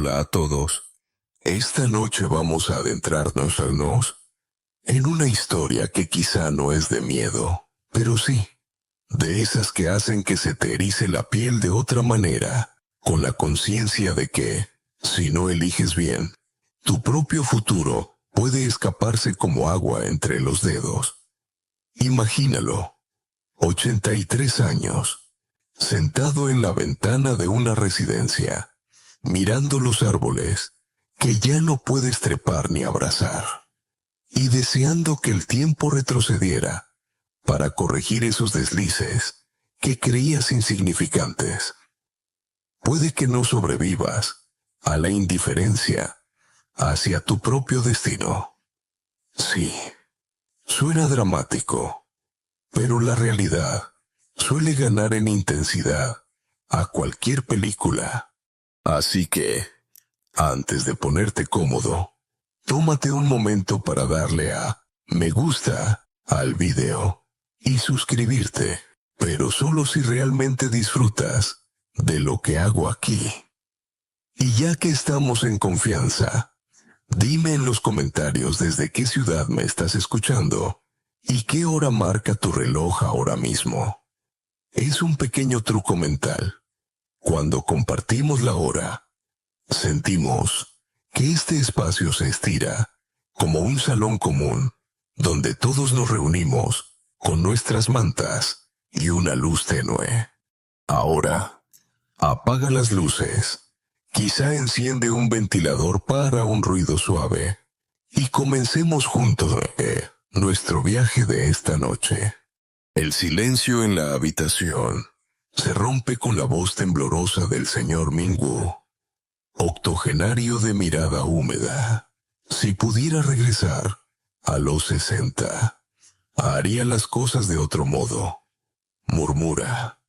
Hola a todos. Esta noche vamos a adentrarnos en una historia que quizá no es de miedo, pero sí, de esas que hacen que se te erice la piel de otra manera, con la conciencia de que, si no eliges bien, tu propio futuro puede escaparse como agua entre los dedos. Imagínalo, 83 años, sentado en la ventana de una residencia, mirando los árboles que ya no puedes trepar ni abrazar, y deseando que el tiempo retrocediera para corregir esos deslices que creías insignificantes. Puede que no sobrevivas a la indiferencia hacia tu propio destino. Sí, suena dramático, pero la realidad suele ganar en intensidad a cualquier película. Así que, antes de ponerte cómodo, tómate un momento para darle a me gusta al video y suscribirte, pero solo si realmente disfrutas de lo que hago aquí. Y ya que estamos en confianza, dime en los comentarios desde qué ciudad me estás escuchando y qué hora marca tu reloj ahora mismo. Es un pequeño truco mental. Cuando compartimos la hora, sentimos que este espacio se estira como un salón común donde todos nos reunimos con nuestras mantas y una luz tenue. Ahora, apaga las luces, quizá enciende un ventilador para un ruido suave y comencemos juntos nuestro viaje de esta noche. El silencio en la habitación se rompe con la voz temblorosa del señor Mingwu, octogenario de mirada húmeda. Si pudiera regresar a los 60, haría las cosas de otro modo, murmura.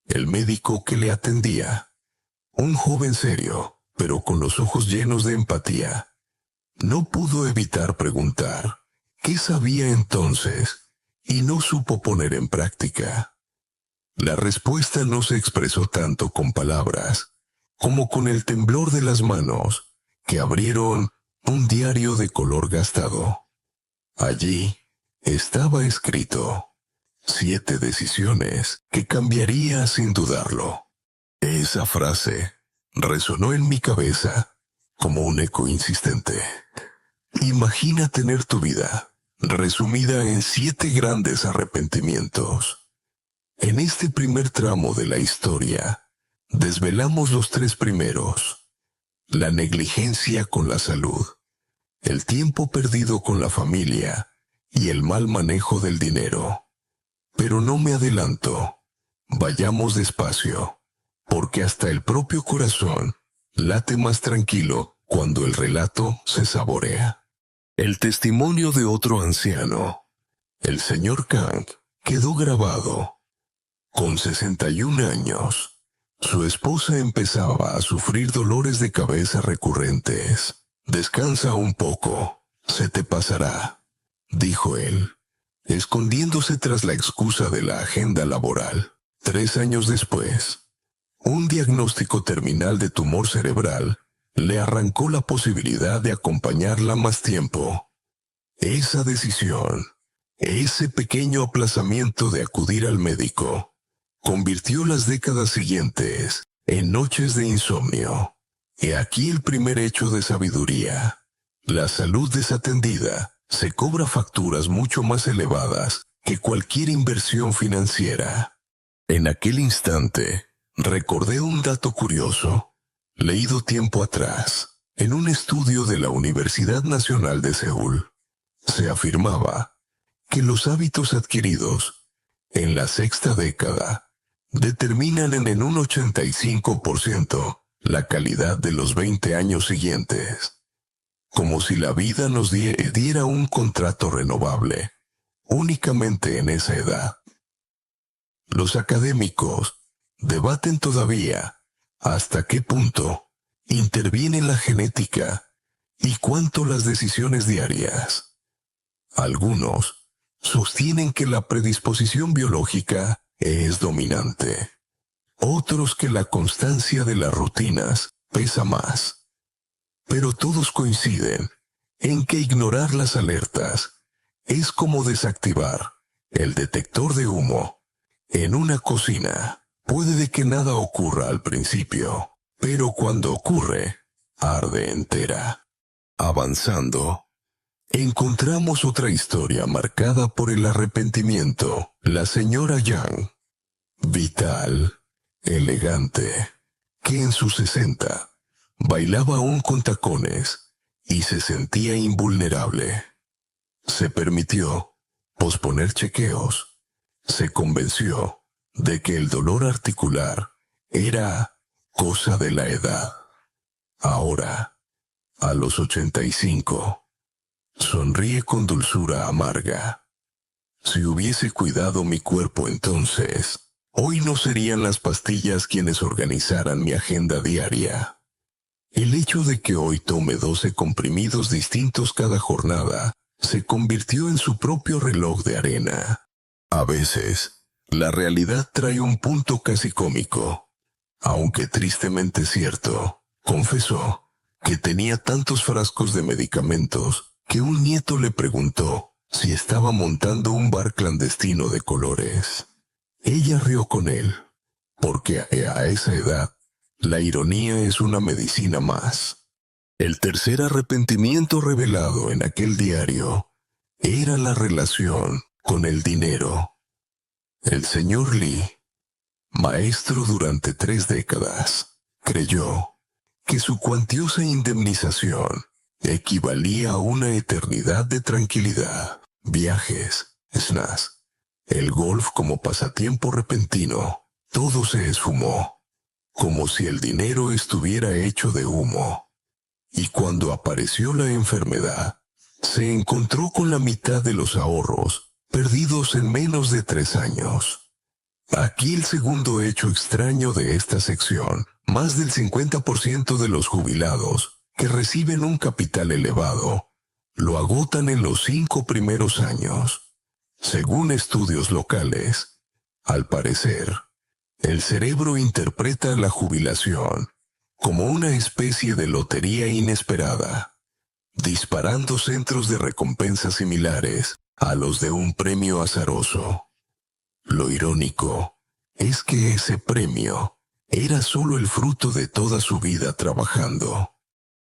El médico que le atendía, un joven serio, pero con los ojos llenos de empatía, no pudo evitar preguntar qué sabía entonces y no supo poner en práctica. La respuesta no se expresó tanto con palabras, como con el temblor de las manos que abrieron un diario de color gastado. Allí estaba escrito 7 decisiones que cambiaría sin dudarlo. Esa frase resonó en mi cabeza como un eco insistente. Imagina tener tu vida resumida en 7 grandes arrepentimientos. En este primer tramo de la historia, desvelamos los 3 primeros: la negligencia con la salud, el tiempo perdido con la familia y el mal manejo del dinero. Pero no me adelanto, vayamos despacio, porque hasta el propio corazón late más tranquilo cuando el relato se saborea. El testimonio de otro anciano, el señor Kang, quedó grabado. Con 61 años, su esposa empezaba a sufrir dolores de cabeza recurrentes. Descansa un poco, se te pasará, dijo él, escondiéndose tras la excusa de la agenda laboral. 3 años después, un diagnóstico terminal de tumor cerebral le arrancó la posibilidad de acompañarla más tiempo. Esa decisión, ese pequeño aplazamiento de acudir al médico, convirtió las décadas siguientes en noches de insomnio. He aquí el primer hecho de sabiduría. La salud desatendida se cobra facturas mucho más elevadas que cualquier inversión financiera. En aquel instante, recordé un dato curioso, leído tiempo atrás, en un estudio de la Universidad Nacional de Seúl. Se afirmaba que los hábitos adquiridos en la 6ª década determinan en un 85% la calidad de los 20 años siguientes. Como si la vida nos diera un contrato renovable, únicamente en esa edad. Los académicos debaten todavía hasta qué punto interviene la genética y cuánto las decisiones diarias. Algunos sostienen que la predisposición biológica es dominante. Otros que la constancia de las rutinas pesa más. pero todos coinciden en que ignorar las alertas es como desactivar el detector de humo en una cocina. Puede de que nada ocurra al principio, pero cuando ocurre, arde entera. Avanzando, encontramos otra historia marcada por el arrepentimiento. La señora Yang, vital, elegante, que en sus 60 bailaba aún con tacones y se sentía invulnerable. Se permitió posponer chequeos. Se convenció de que el dolor articular era cosa de la edad. Ahora, a los 85, sonríe con dulzura amarga. Si hubiese cuidado mi cuerpo entonces, hoy no serían las pastillas quienes organizaran mi agenda diaria. El hecho de que hoy tome 12 comprimidos distintos cada jornada se convirtió en su propio reloj de arena. A veces, la realidad trae un punto casi cómico. Aunque tristemente cierto, confesó que tenía tantos frascos de medicamentos que un nieto le preguntó si estaba montando un bar clandestino de colores. Ella rió con él, porque a esa edad, la ironía es una medicina más. El tercer arrepentimiento revelado en aquel diario era la relación con el dinero. El señor Lee, maestro durante 3 décadas, creyó que su cuantiosa indemnización equivalía a una eternidad de tranquilidad, viajes, snacks, el golf como pasatiempo repentino. Todo se esfumó, como si el dinero estuviera hecho de humo. Y cuando apareció la enfermedad, se encontró con la mitad de los ahorros perdidos en menos de 3 años. Aquí el segundo hecho extraño de esta sección. Más del 50% de los jubilados que reciben un capital elevado lo agotan en los 5 primeros años. Según estudios locales, al parecer, el cerebro interpreta la jubilación como una especie de lotería inesperada, disparando centros de recompensa similares a los de un premio azaroso. Lo irónico es que ese premio era solo el fruto de toda su vida trabajando.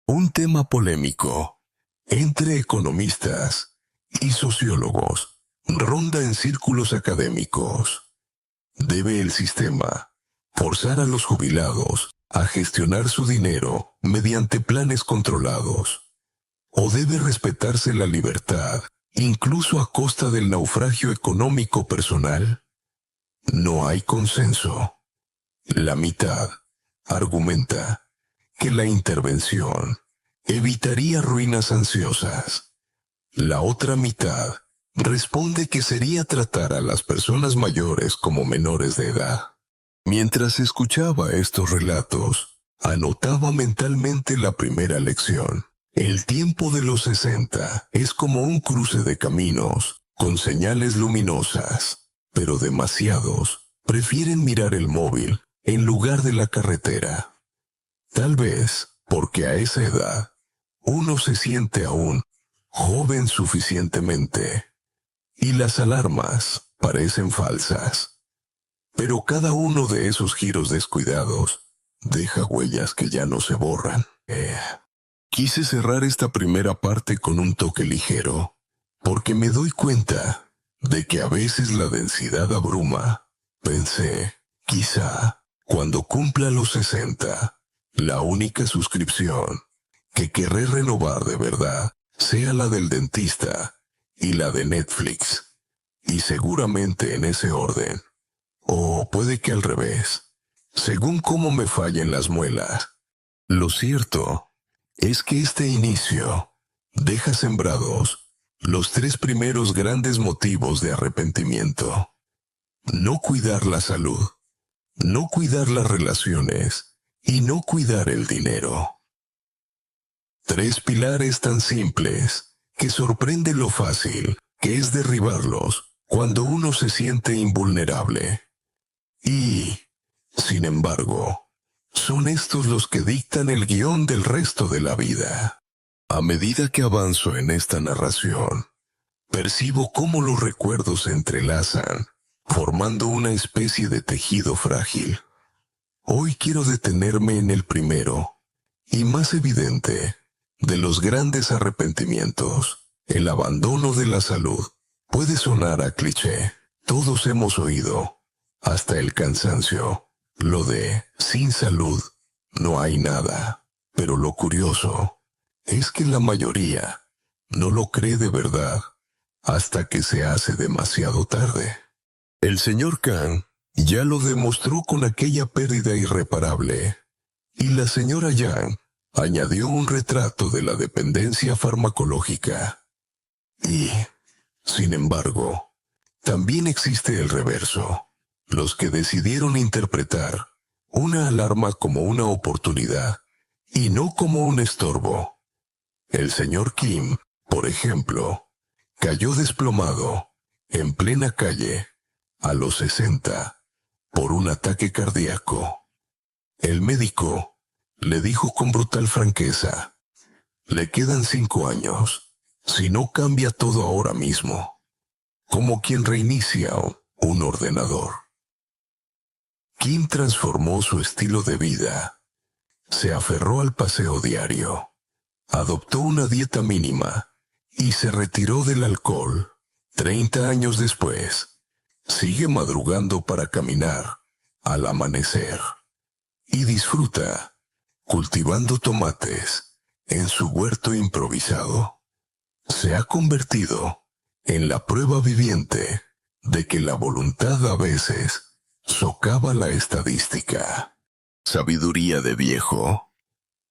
Un tema polémico entre economistas y sociólogos ronda en círculos académicos. ¿Debe el sistema forzar a los jubilados a gestionar su dinero mediante planes controlados? ¿O debe respetarse la libertad, incluso a costa del naufragio económico personal? No hay consenso. La mitad argumenta que la intervención evitaría ruinas ansiosas. La otra mitad responde que sería tratar a las personas mayores como menores de edad. Mientras escuchaba estos relatos, anotaba mentalmente la primera lección. El tiempo de los 60 es como un cruce de caminos, con señales luminosas, pero demasiados prefieren mirar el móvil en lugar de la carretera. Tal vez porque a esa edad uno se siente aún joven suficientemente, y las alarmas parecen falsas. Pero cada uno de esos giros descuidados deja huellas que ya no se borran. Quise cerrar esta primera parte con un toque ligero, porque me doy cuenta de que a veces la densidad abruma. Pensé, quizá, cuando cumpla los 60, la única suscripción que querré renovar de verdad sea la del dentista y la de Netflix, y seguramente en ese orden. O puede que al revés, según cómo me fallen las muelas. Lo cierto es que este inicio deja sembrados los 3 primeros grandes motivos de arrepentimiento. No cuidar la salud, no cuidar las relaciones y no cuidar el dinero. 3 pilares tan simples que sorprende lo fácil que es derribarlos cuando uno se siente invulnerable. Y, sin embargo, son estos los que dictan el guión del resto de la vida. A medida que avanzo en esta narración, percibo cómo los recuerdos se entrelazan, formando una especie de tejido frágil. Hoy quiero detenerme en el primero, y más evidente, de los grandes arrepentimientos, el abandono de la salud. Puede sonar a cliché, todos hemos oído, hasta el cansancio, lo de sin salud no hay nada. Pero lo curioso es que la mayoría no lo cree de verdad hasta que se hace demasiado tarde. El señor Khan ya lo demostró con aquella pérdida irreparable, y la señora Yang añadió un retrato de la dependencia farmacológica. Y, sin embargo, también existe el reverso, los que decidieron interpretar una alarma como una oportunidad y no como un estorbo. El señor Kim, por ejemplo, cayó desplomado, en plena calle, a los 60, por un ataque cardíaco. El médico le dijo con brutal franqueza: le quedan 5 años, si no cambia todo ahora mismo, como quien reinicia un ordenador. Kim transformó su estilo de vida, se aferró al paseo diario, adoptó una dieta mínima y se retiró del alcohol. 30 años después, sigue madrugando para caminar al amanecer y disfruta cultivando tomates en su huerto improvisado. Se ha convertido en la prueba viviente de que la voluntad a veces socava la estadística. Sabiduría de viejo.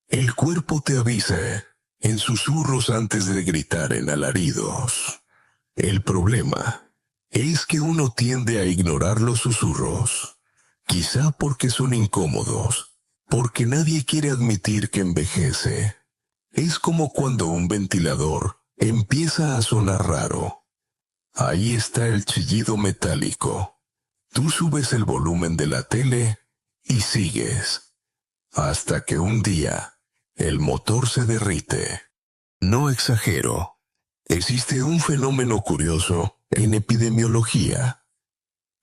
El cuerpo te avisa en susurros antes de gritar en alaridos. El problema es que uno tiende a ignorar los susurros, quizá porque son incómodos, porque nadie quiere admitir que envejece. Es como cuando un ventilador empieza a sonar raro. Ahí está el chillido metálico. Tú subes el volumen de la tele y sigues, hasta que un día el motor se derrite. No exagero. Existe un fenómeno curioso en epidemiología,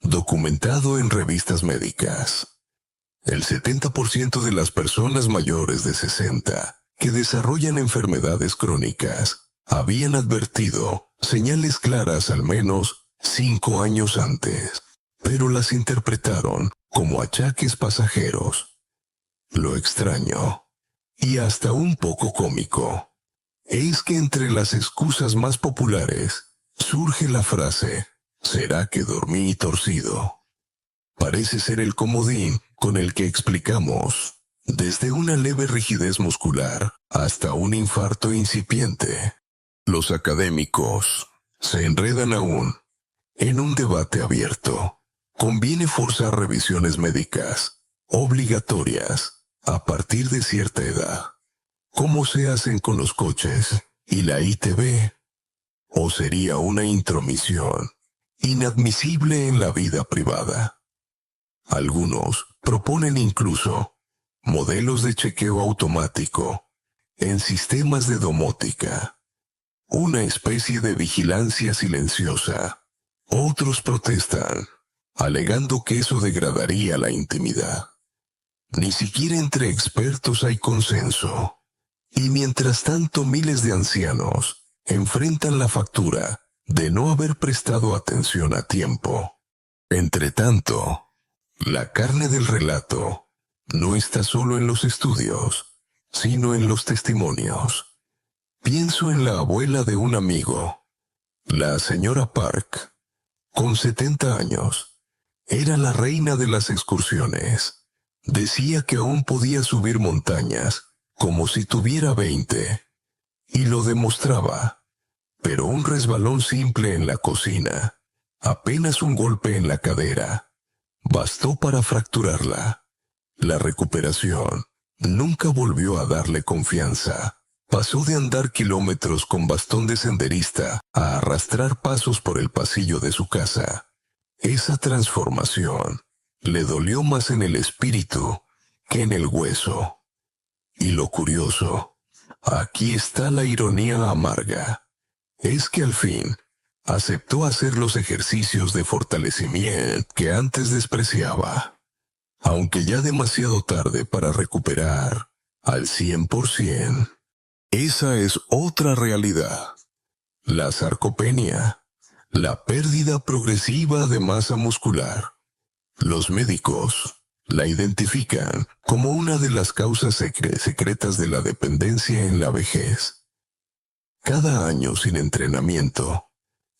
documentado en revistas médicas. El 70% de las personas mayores de 60 que desarrollan enfermedades crónicas habían advertido señales claras al menos 5 años antes, pero las interpretaron como achaques pasajeros. Lo extraño, y hasta un poco cómico, es que entre las excusas más populares surge la frase: ¿será que dormí torcido? Parece ser el comodín con el que explicamos desde una leve rigidez muscular hasta un infarto incipiente. Los académicos se enredan aún en un debate abierto. Conviene forzar revisiones médicas obligatorias a partir de cierta edad, como se hacen con los coches y la ITV, o sería una intromisión inadmisible en la vida privada. Algunos proponen incluso modelos de chequeo automático en sistemas de domótica, una especie de vigilancia silenciosa. Otros protestan, alegando que eso degradaría la intimidad. Ni siquiera entre expertos hay consenso. Y mientras tanto, miles de ancianos enfrentan la factura de no haber prestado atención a tiempo. Entretanto, la carne del relato no está solo en los estudios, sino en los testimonios. Pienso en la abuela de un amigo, la señora Park. Con 70 años, era la reina de las excursiones. Decía que aún podía subir montañas como si tuviera 20. Y lo demostraba. Pero un resbalón simple en la cocina, apenas un golpe en la cadera, bastó para fracturarla. La recuperación nunca volvió a darle confianza. Pasó de andar kilómetros con bastón de senderista a arrastrar pasos por el pasillo de su casa. Esa transformación le dolió más en el espíritu que en el hueso. Y lo curioso, aquí está la ironía amarga, es que al fin aceptó hacer los ejercicios de fortalecimiento que antes despreciaba, aunque ya demasiado tarde para recuperar al 100%. Esa es otra realidad. La sarcopenia, la pérdida progresiva de masa muscular. Los médicos la identifican como una de las causas secretas de la dependencia en la vejez. Cada año sin entrenamiento,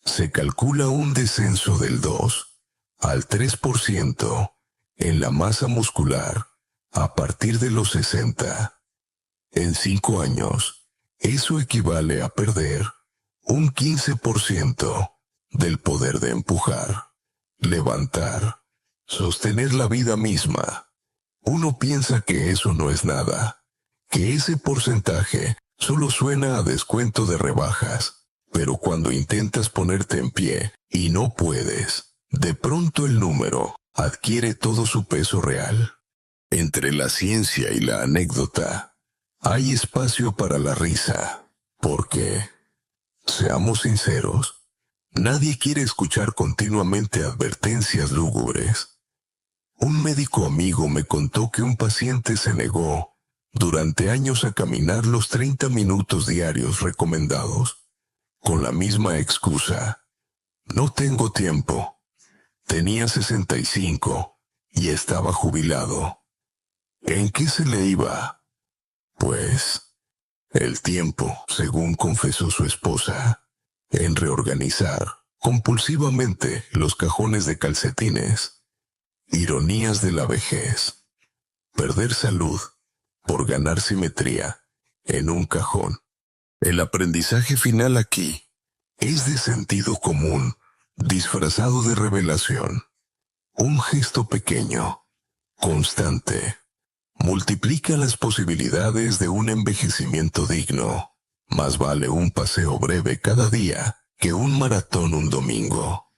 se calcula un descenso del 2 al 3% en la masa muscular a partir de los 60. En 5 años, eso equivale a perder un 15% del poder de empujar, levantar, sostener la vida misma. Uno piensa que eso no es nada, que ese porcentaje solo suena a descuento de rebajas, pero cuando intentas ponerte en pie y no puedes, de pronto el número adquiere todo su peso real. Entre la ciencia y la anécdota, hay espacio para la risa, porque, seamos sinceros, nadie quiere escuchar continuamente advertencias lúgubres. Un médico amigo me contó que un paciente se negó durante años a caminar los 30 minutos diarios recomendados, con la misma excusa: no tengo tiempo. Tenía 65 y estaba jubilado. ¿En qué se le iba? Pues, el tiempo, según confesó su esposa, en reorganizar compulsivamente los cajones de calcetines. Ironías de la vejez. Perder salud por ganar simetría en un cajón. El aprendizaje final aquí es de sentido común, disfrazado de revelación. Un gesto pequeño, constante, multiplica las posibilidades de un envejecimiento digno. Más vale un paseo breve cada día que un maratón un domingo.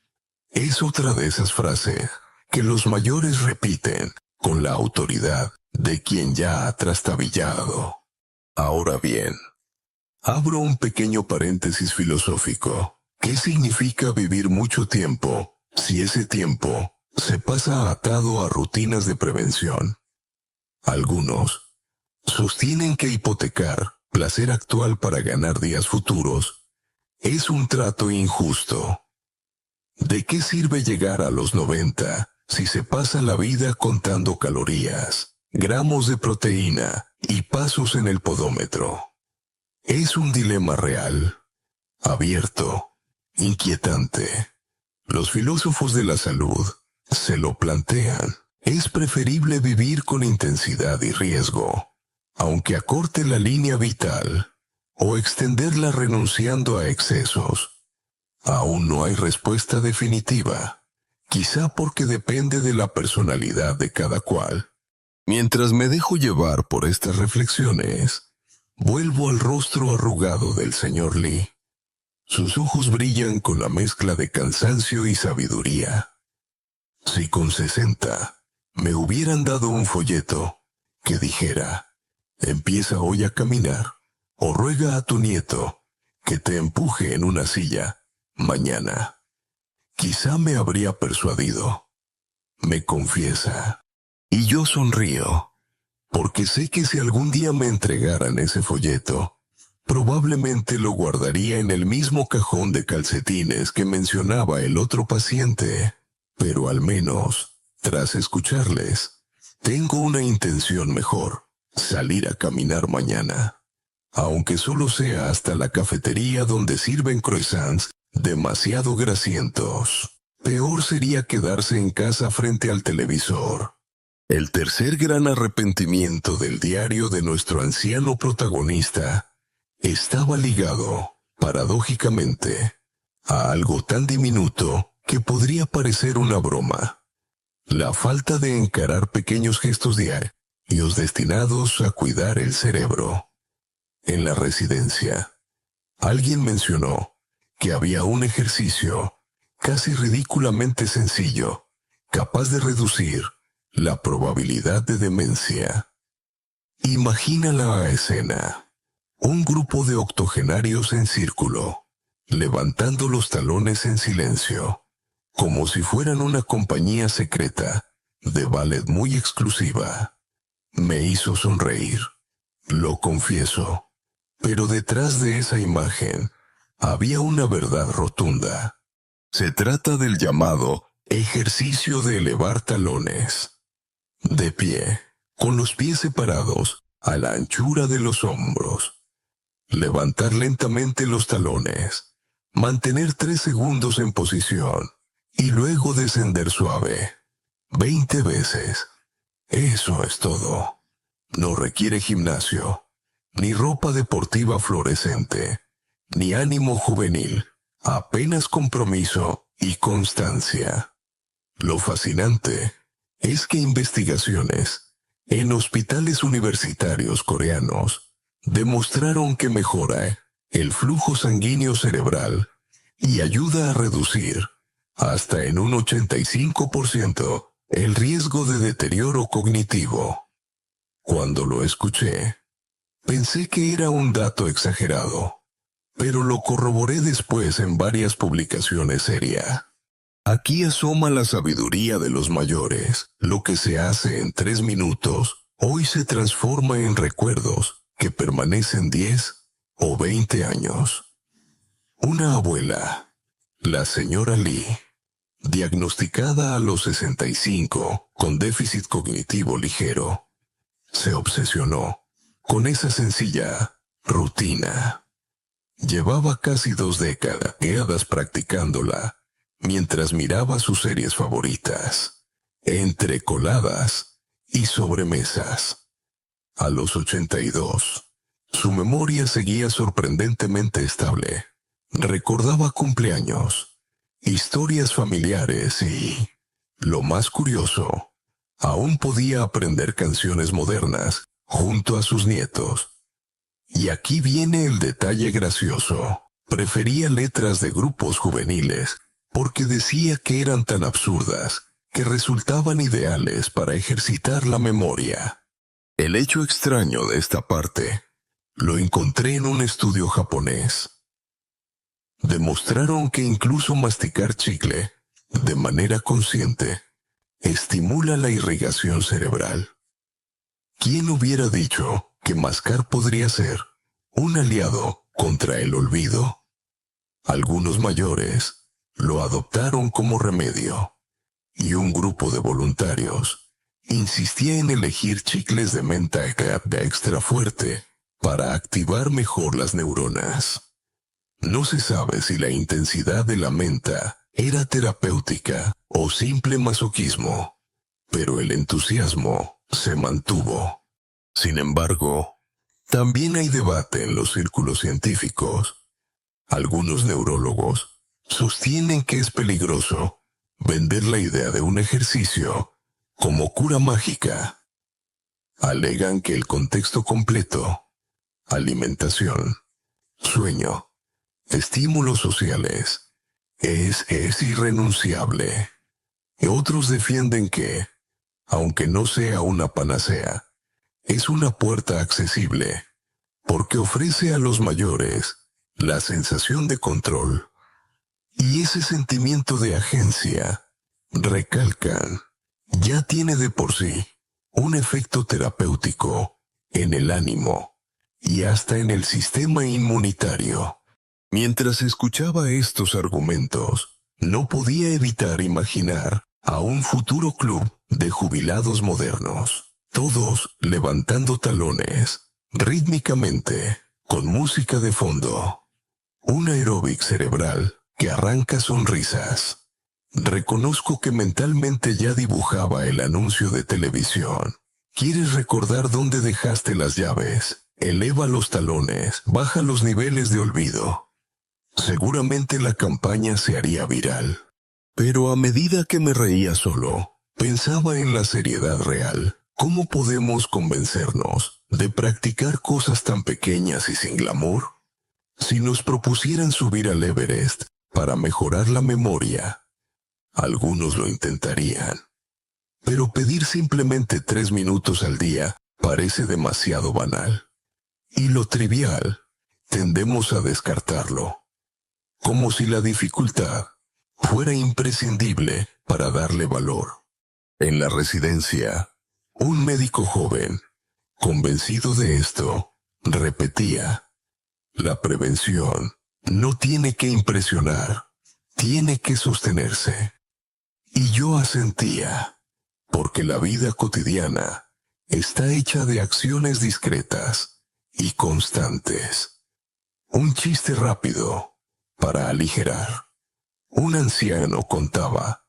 Es otra de esas frases que los mayores repiten con la autoridad de quien ya ha trastabillado. Ahora bien, abro un pequeño paréntesis filosófico. ¿Qué significa vivir mucho tiempo si ese tiempo se pasa atado a rutinas de prevención? Algunos sostienen que hipotecar placer actual para ganar días futuros es un trato injusto. ¿De qué sirve llegar a los 90 si se pasa la vida contando calorías, gramos de proteína y pasos en el podómetro? Es un dilema real, abierto, inquietante. Los filósofos de la salud se lo plantean. Es preferible vivir con intensidad y riesgo, aunque acorte la línea vital, o extenderla renunciando a excesos. Aún no hay respuesta definitiva, quizá porque depende de la personalidad de cada cual. Mientras me dejo llevar por estas reflexiones, vuelvo al rostro arrugado del señor Lee. Sus ojos brillan con la mezcla de cansancio y sabiduría. Si con 60 me hubieran dado un folleto que dijera: empieza hoy a caminar, o ruega a tu nieto que te empuje en una silla mañana, quizá me habría persuadido. Me confiesa. Y yo sonrío, porque sé que si algún día me entregaran ese folleto, probablemente lo guardaría en el mismo cajón de calcetines que mencionaba el otro paciente. Pero al menos, tras escucharles, tengo una intención mejor: salir a caminar mañana. Aunque solo sea hasta la cafetería donde sirven croissants demasiado grasientos. Peor sería quedarse en casa frente al televisor. El tercer gran arrepentimiento del diario de nuestro anciano protagonista estaba ligado, paradójicamente, a algo tan diminuto que podría parecer una broma: la falta de encarar pequeños gestos diarios destinados a cuidar el cerebro. En la residencia, alguien mencionó que había un ejercicio casi ridículamente sencillo, capaz de reducir la probabilidad de demencia. Imagina la escena. Un grupo de octogenarios en círculo, levantando los talones en silencio, como si fueran una compañía secreta de ballet muy exclusiva. Me hizo sonreír, lo confieso, pero detrás de esa imagen había una verdad rotunda. Se trata del llamado ejercicio de elevar talones. De pie, con los pies separados a la anchura de los hombros. Levantar lentamente los talones, mantener 3 segundos en posición y luego descender suave. 20 veces. Eso es todo. No requiere gimnasio, ni ropa deportiva fluorescente, ni ánimo juvenil, apenas compromiso y constancia. Lo fascinante es que investigaciones en hospitales universitarios coreanos demostraron que mejora el flujo sanguíneo cerebral y ayuda a reducir hasta en un 85% el riesgo de deterioro cognitivo. Cuando lo escuché, pensé que era un dato exagerado, pero lo corroboré después en varias publicaciones serias. Aquí asoma la sabiduría de los mayores. Lo que se hace en 3 minutos, hoy se transforma en recuerdos que permanecen 10 o 20 años. Una abuela, la señora Lee, diagnosticada a los 65 con déficit cognitivo ligero, se obsesionó con esa sencilla rutina. Llevaba casi 2 décadas practicándola, mientras miraba sus series favoritas, entre coladas y sobremesas. A los 82, su memoria seguía sorprendentemente estable. Recordaba cumpleaños, historias familiares y, lo más curioso, aún podía aprender canciones modernas junto a sus nietos. Y aquí viene el detalle gracioso. Prefería letras de grupos juveniles porque decía que eran tan absurdas que resultaban ideales para ejercitar la memoria. El hecho extraño de esta parte lo encontré en un estudio japonés. Demostraron que incluso masticar chicle de manera consciente estimula la irrigación cerebral. ¿Quién hubiera dicho que mascar podría ser un aliado contra el olvido? Algunos mayores lo adoptaron como remedio, y un grupo de voluntarios insistía en elegir chicles de menta extra fuerte para activar mejor las neuronas. No se sabe si la intensidad de la menta era terapéutica o simple masoquismo, pero el entusiasmo se mantuvo. Sin embargo, también hay debate en los círculos científicos. Algunos neurólogos sostienen que es peligroso vender la idea de un ejercicio como cura mágica. Alegan que el contexto completo, alimentación, sueño, estímulos sociales, es irrenunciable. Y otros defienden que, aunque no sea una panacea, es una puerta accesible, porque ofrece a los mayores la sensación de control. Y ese sentimiento de agencia, recalcan, ya tiene de por sí un efecto terapéutico en el ánimo y hasta en el sistema inmunitario. Mientras escuchaba estos argumentos, no podía evitar imaginar a un futuro club de jubilados modernos, todos levantando talones, rítmicamente, con música de fondo. Un aeróbic cerebral que arranca sonrisas. Reconozco que mentalmente ya dibujaba el anuncio de televisión. ¿Quieres recordar dónde dejaste las llaves? Eleva los talones, baja los niveles de olvido. Seguramente la campaña se haría viral. Pero a medida que me reía solo, pensaba en la seriedad real. ¿Cómo podemos convencernos de practicar cosas tan pequeñas y sin glamour? Si nos propusieran subir al Everest para mejorar la memoria, algunos lo intentarían. Pero pedir simplemente 3 minutos al día parece demasiado banal. Y lo trivial, tendemos a descartarlo, como si la dificultad fuera imprescindible para darle valor. En la residencia, un médico joven, convencido de esto, repetía: la prevención no tiene que impresionar, tiene que sostenerse. Y yo asentía, porque la vida cotidiana está hecha de acciones discretas y constantes. Un chiste rápido para aligerar. Un anciano contaba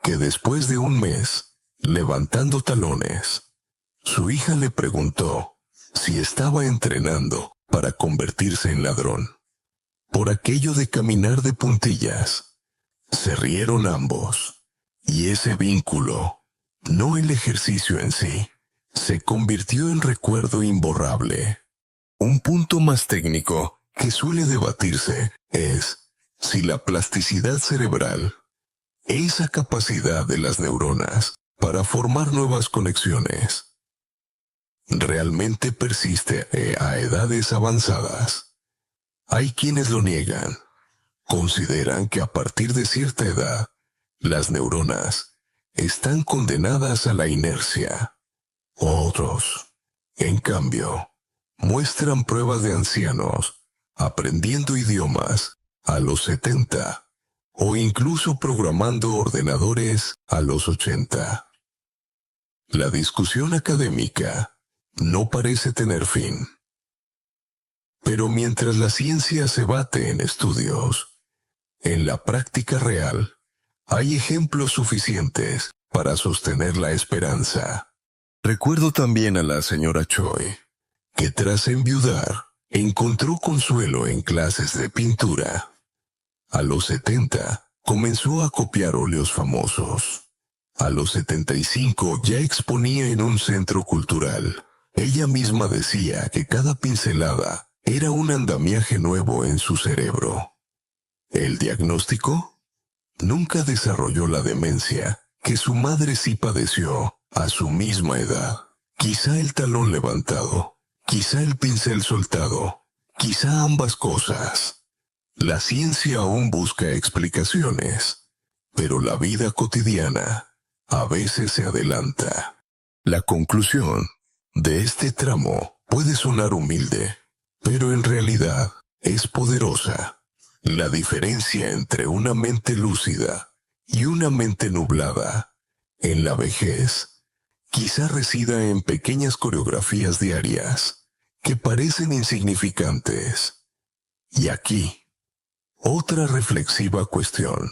que después de un mes levantando talones, su hija le preguntó si estaba entrenando para convertirse en ladrón. Por aquello de caminar de puntillas, se rieron ambos, y ese vínculo, no el ejercicio en sí, se convirtió en recuerdo imborrable. Un punto más técnico que suele debatirse es si la plasticidad cerebral, esa capacidad de las neuronas para formar nuevas conexiones, realmente persiste a edades avanzadas. Hay quienes lo niegan. Consideran que a partir de cierta edad, las neuronas están condenadas a la inercia. Otros, en cambio, muestran pruebas de ancianos aprendiendo idiomas a los 70 o incluso programando ordenadores a los 80. La discusión académica no parece tener fin. Pero mientras la ciencia se bate en estudios, en la práctica real hay ejemplos suficientes para sostener la esperanza. Recuerdo también a la señora Choi, que tras enviudar, encontró consuelo en clases de pintura. A los 70, comenzó a copiar óleos famosos. A los 75 ya exponía en un centro cultural. Ella misma decía que cada pincelada era un andamiaje nuevo en su cerebro. ¿El diagnóstico? Nunca desarrolló la demencia que su madre sí padeció a su misma edad. Quizá el talón levantado, quizá el pincel soltado, quizá ambas cosas. La ciencia aún busca explicaciones, pero la vida cotidiana a veces se adelanta. La conclusión de este tramo puede sonar humilde, pero en realidad es poderosa. La diferencia entre una mente lúcida y una mente nublada en la vejez quizá resida en pequeñas coreografías diarias que parecen insignificantes. Y aquí, otra reflexiva cuestión.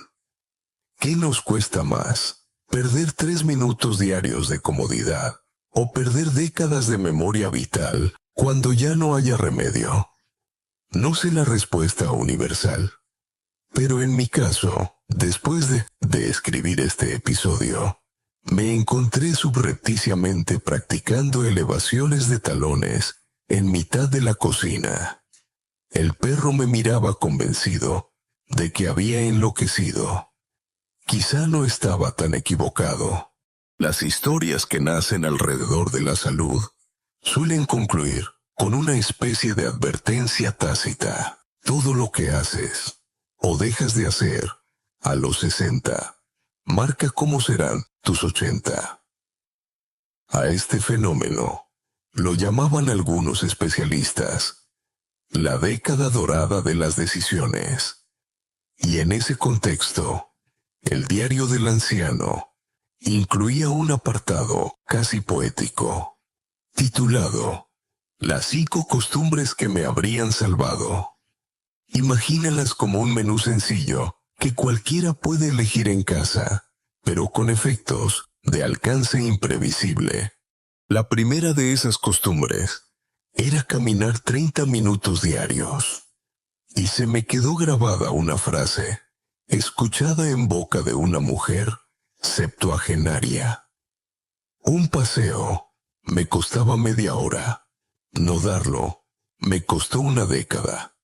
¿Qué nos cuesta más? ¿Perder 3 minutos diarios de comodidad o perder décadas de memoria vital cuando ya no haya remedio? No sé la respuesta universal, pero en mi caso, después de escribir este episodio, me encontré subrepticiamente practicando elevaciones de talones en mitad de la cocina. El perro me miraba convencido de que había enloquecido. Quizá no estaba tan equivocado. Las historias que nacen alrededor de la salud suelen concluir con una especie de advertencia tácita. Todo lo que haces o dejas de hacer a los 60 marca cómo serán tus 80. A este fenómeno lo llamaban algunos especialistas la década dorada de las decisiones. Y en ese contexto, el diario del anciano incluía un apartado casi poético, titulado Las 5 costumbres que me habrían salvado. Imagínalas como un menú sencillo que cualquiera puede elegir en casa, pero con efectos de alcance imprevisible. La primera de esas costumbres era caminar 30 minutos diarios. Y se me quedó grabada una frase, escuchada en boca de una mujer septuagenaria. Un paseo me costaba media hora. No darlo me costó una década.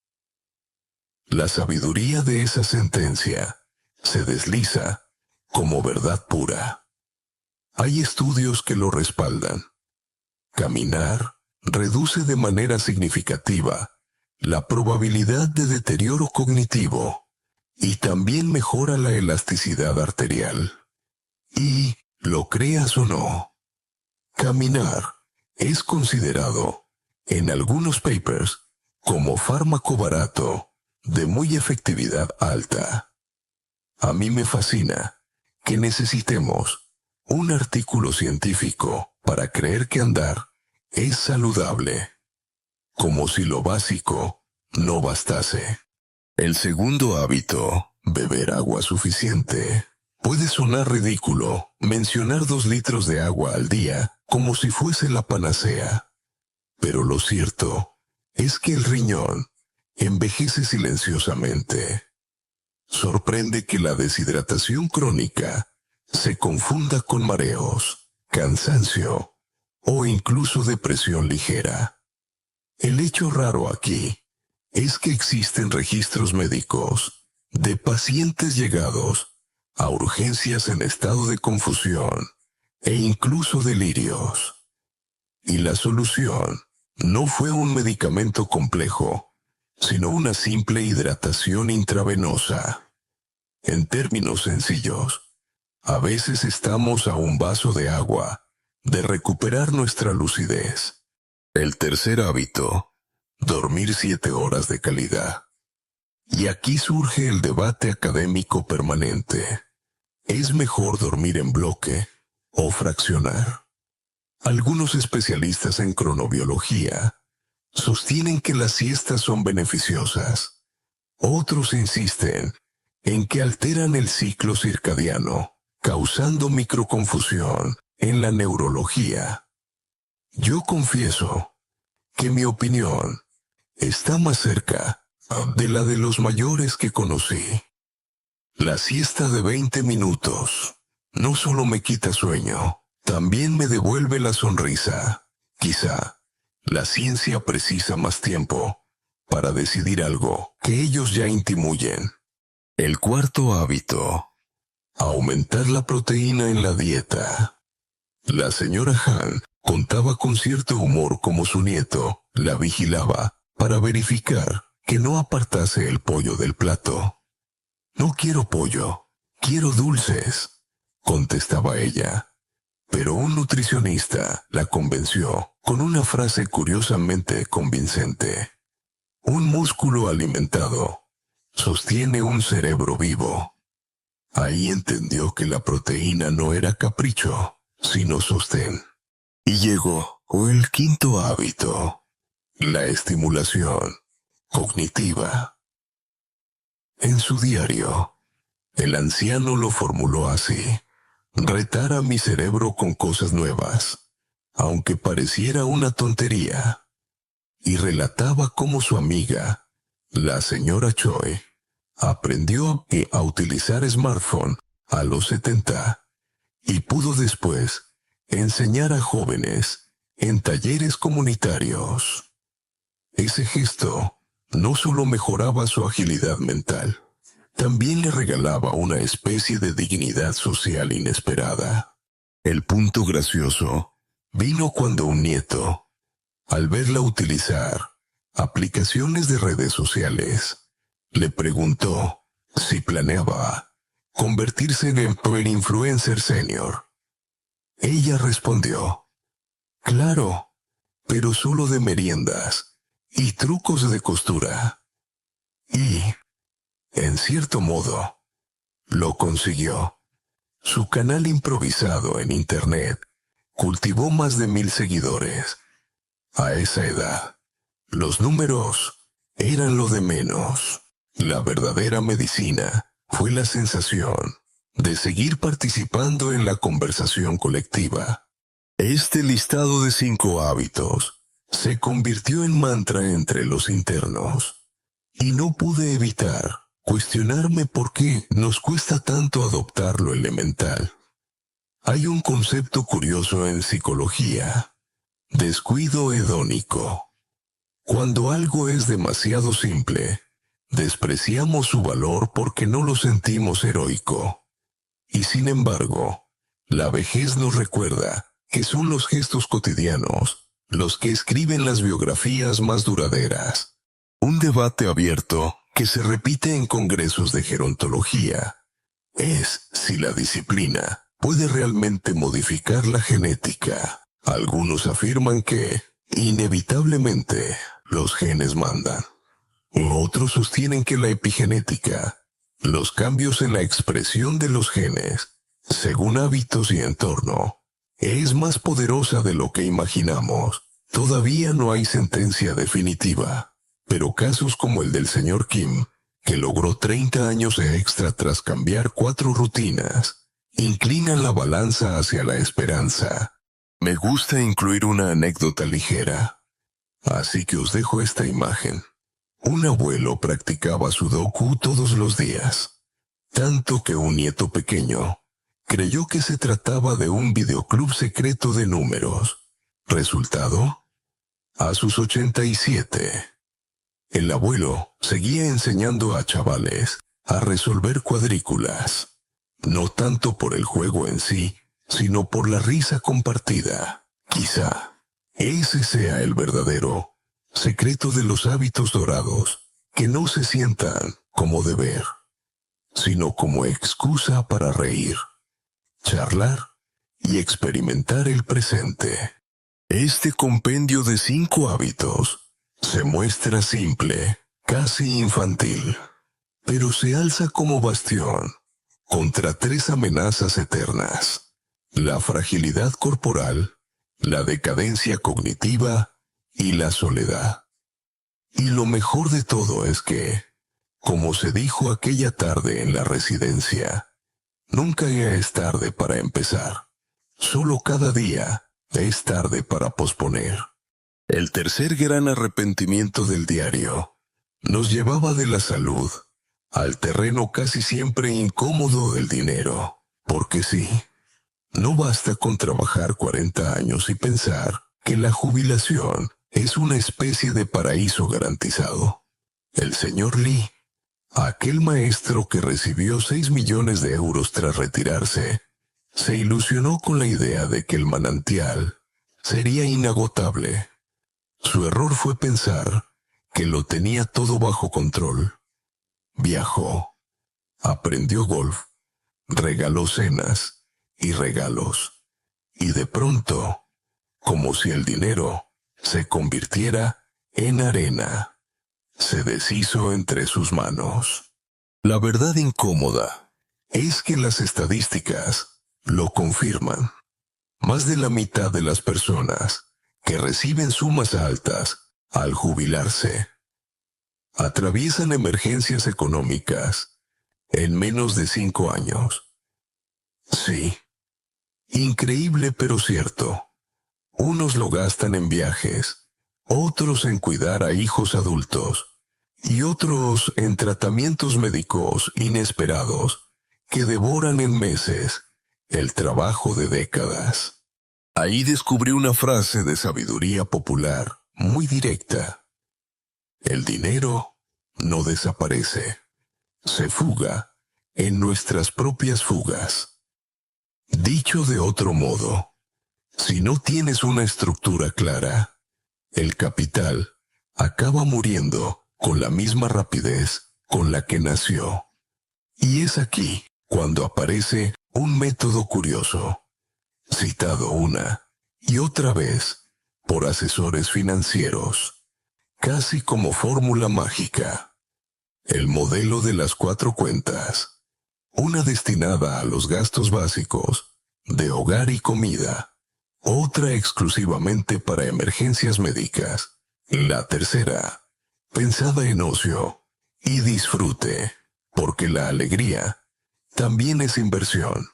La sabiduría de esa sentencia se desliza como verdad pura. Hay estudios que lo respaldan. Caminar reduce de manera significativa la probabilidad de deterioro cognitivo y también mejora la elasticidad arterial. Y, lo creas o no, caminar es considerado, en algunos papers, como fármaco barato de muy efectividad alta. A mí me fascina que necesitemos un artículo científico para creer que andar es saludable, como si lo básico no bastase. El segundo hábito, beber agua suficiente. Puede sonar ridículo mencionar 2 litros de agua al día como si fuese la panacea, pero lo cierto es que el riñón envejece silenciosamente. Sorprende que la deshidratación crónica se confunda con mareos, cansancio o incluso depresión ligera. El hecho raro aquí es que existen registros médicos de pacientes llegados a urgencias en estado de confusión e incluso delirios. Y la solución no fue un medicamento complejo, sino una simple hidratación intravenosa. En términos sencillos, a veces estamos a un vaso de agua de recuperar nuestra lucidez. El tercer hábito, dormir 7 horas de calidad. Y aquí surge el debate académico permanente. ¿Es mejor dormir en bloque o fraccionar? Algunos especialistas en cronobiología sostienen que las siestas son beneficiosas. Otros insisten en que alteran el ciclo circadiano, causando microconfusión en la neurología. Yo confieso que mi opinión está más cerca de la de los mayores que conocí. La siesta de 20 minutos no solo me quita sueño, también me devuelve la sonrisa. Quizá la ciencia precisa más tiempo para decidir algo que ellos ya intuyen. El cuarto hábito, aumentar la proteína en la dieta. La señora Han contaba con cierto humor cómo su nieto la vigilaba para verificar que no apartase el pollo del plato. «No quiero pollo, quiero dulces», contestaba ella. Pero un nutricionista la convenció con una frase curiosamente convincente. «Un músculo alimentado sostiene un cerebro vivo». Ahí entendió que la proteína no era capricho, sino sostén. Y llegó el quinto hábito, la estimulación cognitiva. En su diario, el anciano lo formuló así: retar a mi cerebro con cosas nuevas, aunque pareciera una tontería. Y relataba cómo su amiga, la señora Choi, aprendió a utilizar smartphone a los 70 y pudo después enseñar a jóvenes en talleres comunitarios. Ese gesto no solo mejoraba su agilidad mental, también le regalaba una especie de dignidad social inesperada. El punto gracioso vino cuando un nieto, al verla utilizar aplicaciones de redes sociales, le preguntó si planeaba convertirse en influencer senior. Ella respondió: «Claro, pero solo de meriendas y trucos de costura». Y, en cierto modo, lo consiguió. Su canal improvisado en Internet cultivó más de 1000 seguidores. A esa edad, los números eran lo de menos. La verdadera medicina fue la sensación de seguir participando en la conversación colectiva. Este listado de 5 hábitos se convirtió en mantra entre los internos, y no pude evitar cuestionarme por qué nos cuesta tanto adoptar lo elemental. Hay un concepto curioso en psicología: descuido hedónico. Cuando algo es demasiado simple, despreciamos su valor porque no lo sentimos heroico. Y sin embargo, La vejez nos recuerda que son los gestos cotidianos los que escriben las biografías más duraderas. Un debate abierto que se repite en congresos de gerontología es si la disciplina puede realmente modificar la genética. Algunos afirman que, inevitablemente, los genes mandan. Otros sostienen que la epigenética, los cambios en la expresión de los genes, según hábitos y entorno, es más poderosa de lo que imaginamos. Todavía no hay sentencia definitiva, pero casos como el del señor Kim, que logró 30 años extra tras cambiar 4 rutinas, inclinan la balanza hacia la esperanza. Me gusta incluir una anécdota ligera, así que os dejo esta imagen. Un abuelo practicaba sudoku todos los días, tanto que un nieto pequeño creyó que se trataba de un videoclub secreto de números. ¿Resultado? A sus 87, el abuelo seguía enseñando a chavales a resolver cuadrículas, no tanto por el juego en sí, sino por la risa compartida. Quizá ese sea el verdadero secreto de los hábitos dorados, que no se sientan como deber, sino como excusa para reír, charlar y experimentar el presente. Este compendio de 5 hábitos se muestra simple, casi infantil, pero se alza como bastión contra 3 amenazas eternas: la fragilidad corporal, la decadencia cognitiva y la soledad. Y lo mejor de todo es que, como se dijo aquella tarde en la residencia, nunca ya es tarde para empezar. Solo cada día es tarde para posponer. El tercer gran arrepentimiento del diario nos llevaba de la salud al terreno casi siempre incómodo del dinero. Porque sí, no basta con trabajar 40 años y pensar que la jubilación es una especie de paraíso garantizado. El señor Lee, aquel maestro que recibió 6 millones de euros tras retirarse, se ilusionó con la idea de que el manantial sería inagotable. Su error fue pensar que lo tenía todo bajo control. Viajó, aprendió golf, regaló cenas y regalos, y de pronto, como si el dinero se convirtiera en arena, se deshizo entre sus manos. La verdad incómoda es que las estadísticas lo confirman. Más de la mitad de las personas que reciben sumas altas al jubilarse atraviesan emergencias económicas en menos de 5 años. Sí, increíble pero cierto. Unos lo gastan en viajes, otros en cuidar a hijos adultos y otros en tratamientos médicos inesperados que devoran en meses el trabajo de décadas. Ahí descubrí una frase de sabiduría popular muy directa. El dinero no desaparece, se fuga en nuestras propias fugas. Dicho de otro modo, si no tienes una estructura clara, el capital acaba muriendo con la misma rapidez con la que nació. Y es aquí cuando aparece un método curioso, citado una y otra vez por asesores financieros, casi como fórmula mágica. El modelo de las 4 cuentas, una destinada a los gastos básicos de hogar y comida, otra exclusivamente para emergencias médicas, la tercera pensada en ocio y disfrute, porque la alegría también es inversión,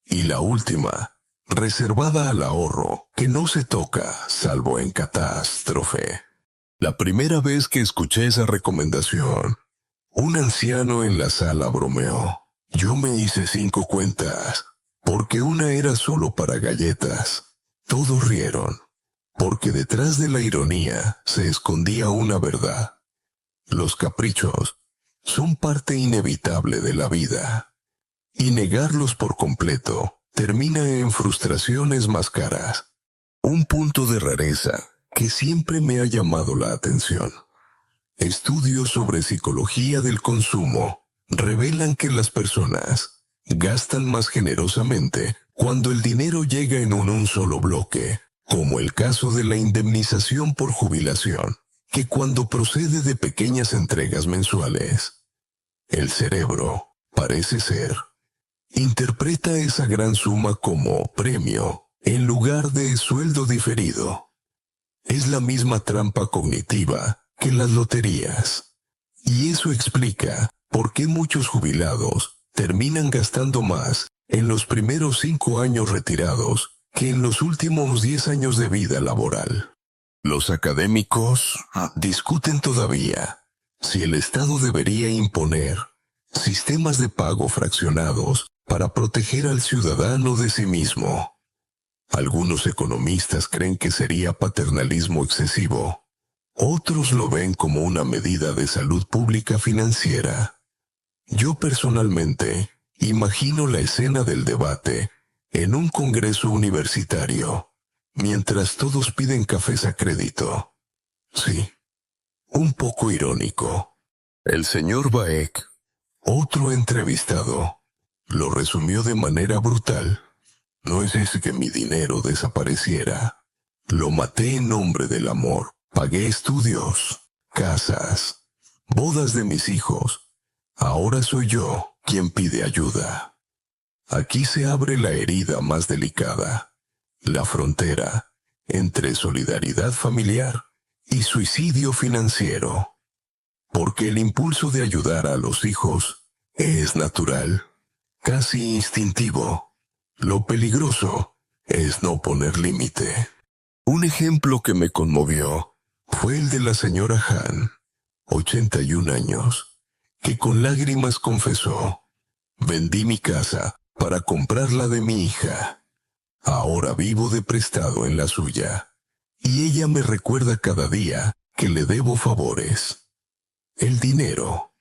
y la última reservada al ahorro, que no se toca salvo en catástrofe. La primera vez que escuché esa recomendación, un anciano en la sala bromeó. Yo me hice 5 cuentas, porque una era solo para galletas. Todos rieron, porque detrás de la ironía se escondía una verdad. Los caprichos son parte inevitable de la vida, y negarlos por completo termina en frustraciones más caras. Un punto de rareza que siempre me ha llamado la atención. Estudios sobre psicología del consumo revelan que las personas gastan más generosamente cuando el dinero llega en un solo bloque, como el caso de la indemnización por jubilación, que cuando procede de pequeñas entregas mensuales. El cerebro, parece ser, interpreta esa gran suma como premio en lugar de sueldo diferido. Es la misma trampa cognitiva que las loterías. Y eso explica por qué muchos jubilados terminan gastando más en los primeros 5 años retirados que en los últimos 10 años de vida laboral. Los académicos discuten todavía si el Estado debería imponer sistemas de pago fraccionados para proteger al ciudadano de sí mismo. Algunos economistas creen que sería paternalismo excesivo. Otros lo ven como una medida de salud pública financiera. Yo personalmente imagino la escena del debate en un congreso universitario, mientras todos piden cafés a crédito. Sí, un poco irónico. El señor Baek, otro entrevistado, lo resumió de manera brutal. No es ese que mi dinero desapareciera. Lo maté en nombre del amor. Pagué estudios, casas, bodas de mis hijos. Ahora soy yo quien pide ayuda. Aquí se abre la herida más delicada, la frontera entre solidaridad familiar y suicidio financiero. Porque el impulso de ayudar a los hijos es natural, casi instintivo. Lo peligroso es no poner límite. Un ejemplo que me conmovió fue el de la señora Han, 81 años, que con lágrimas confesó: vendí mi casa para comprar la de mi hija. Ahora vivo de prestado en la suya, y ella me recuerda cada día que le debo favores. El dinero,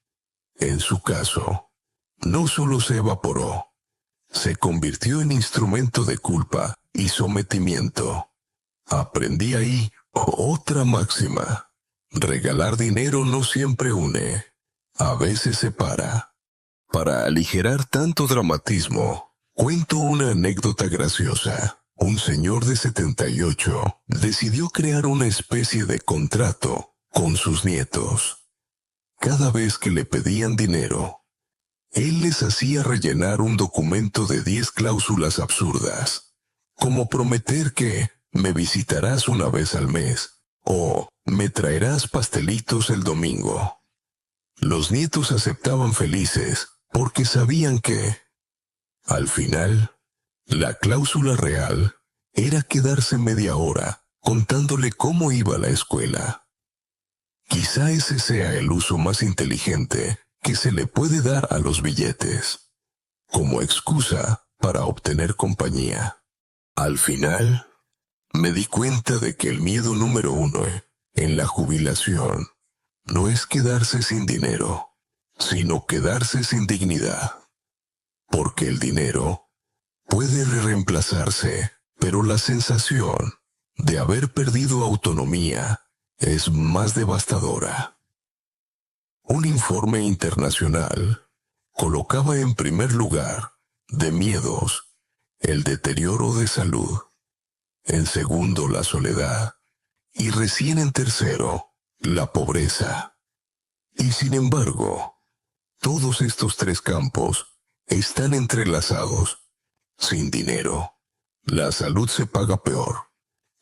en su caso, no solo se evaporó, se convirtió en instrumento de culpa y sometimiento. Aprendí ahí otra máxima: regalar dinero no siempre une, a veces separa. Para aligerar tanto dramatismo, cuento una anécdota graciosa. Un señor de 78 decidió crear una especie de contrato con sus nietos. Cada vez que le pedían dinero, él les hacía rellenar un documento de 10 cláusulas absurdas, como prometer que me visitarás una vez al mes o me traerás pastelitos el domingo. Los nietos aceptaban felices porque sabían que, al final, la cláusula real era quedarse media hora contándole cómo iba a la escuela. Quizá ese sea el uso más inteligente que se le puede dar a los billetes, como excusa para obtener compañía. Al final, me di cuenta de que el miedo número 1 en la jubilación no es quedarse sin dinero, sino quedarse sin dignidad. Porque el dinero puede reemplazarse, pero la sensación de haber perdido autonomía es más devastadora. Un informe internacional colocaba en primer lugar de miedos el deterioro de salud, en segundo la soledad y recién en tercero la pobreza. Y sin embargo, todos estos 3 campos están entrelazados. Sin dinero, la salud se paga peor.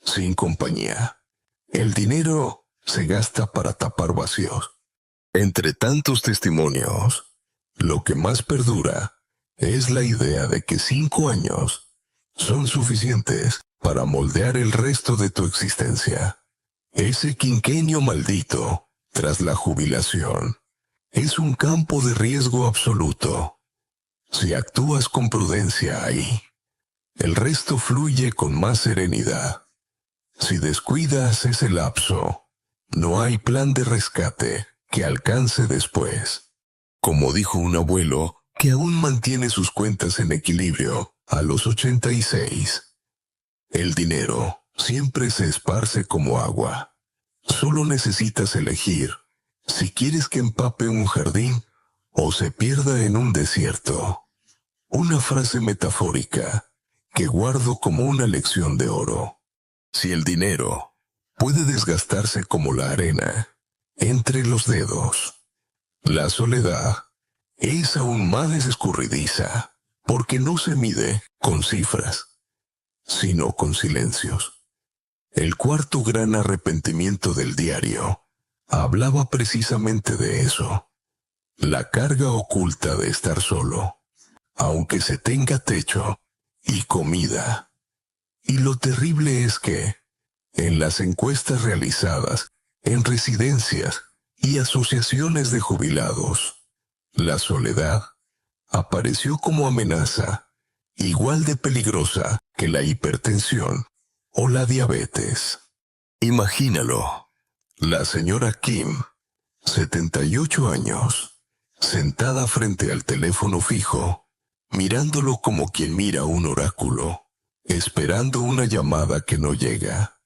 Sin compañía, el dinero se gasta para tapar vacíos. Entre tantos testimonios, lo que más perdura es la idea de que 5 años son suficientes para moldear el resto de tu existencia. Ese quinquenio maldito, tras la jubilación, es un campo de riesgo absoluto. Si actúas con prudencia ahí, el resto fluye con más serenidad. Si descuidas ese lapso, no hay plan de rescate que alcance después. Como dijo un abuelo que aún mantiene sus cuentas en equilibrio, A los 86. El dinero siempre se esparce como agua. Solo necesitas elegir si quieres que empape un jardín o se pierda en un desierto. Una frase metafórica que guardo como una lección de oro. Si el dinero puede desgastarse como la arena entre los dedos, la soledad es aún más escurridiza, porque no se mide con cifras, sino con silencios. El cuarto gran arrepentimiento del diario hablaba precisamente de eso, la carga oculta de estar solo, aunque se tenga techo y comida. Y lo terrible es que, en las encuestas realizadas en residencias y asociaciones de jubilados, la soledad apareció como amenaza igual de peligrosa que la hipertensión o la diabetes. Imagínalo. La señora Kim, 78 años, sentada frente al teléfono fijo, mirándolo como quien mira un oráculo, esperando una llamada que no llega.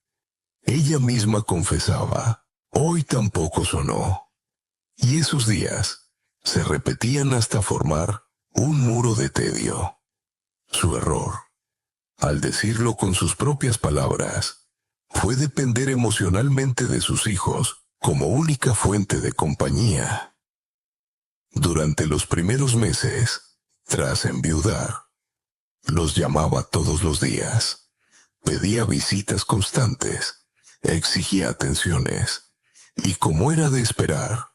Ella misma confesaba, hoy tampoco sonó. Y esos días se repetían hasta formar un muro de tedio. Su error, al decirlo con sus propias palabras, fue depender emocionalmente de sus hijos como única fuente de compañía. Durante los primeros meses, tras enviudar, los llamaba todos los días, pedía visitas constantes, exigía atenciones, y como era de esperar,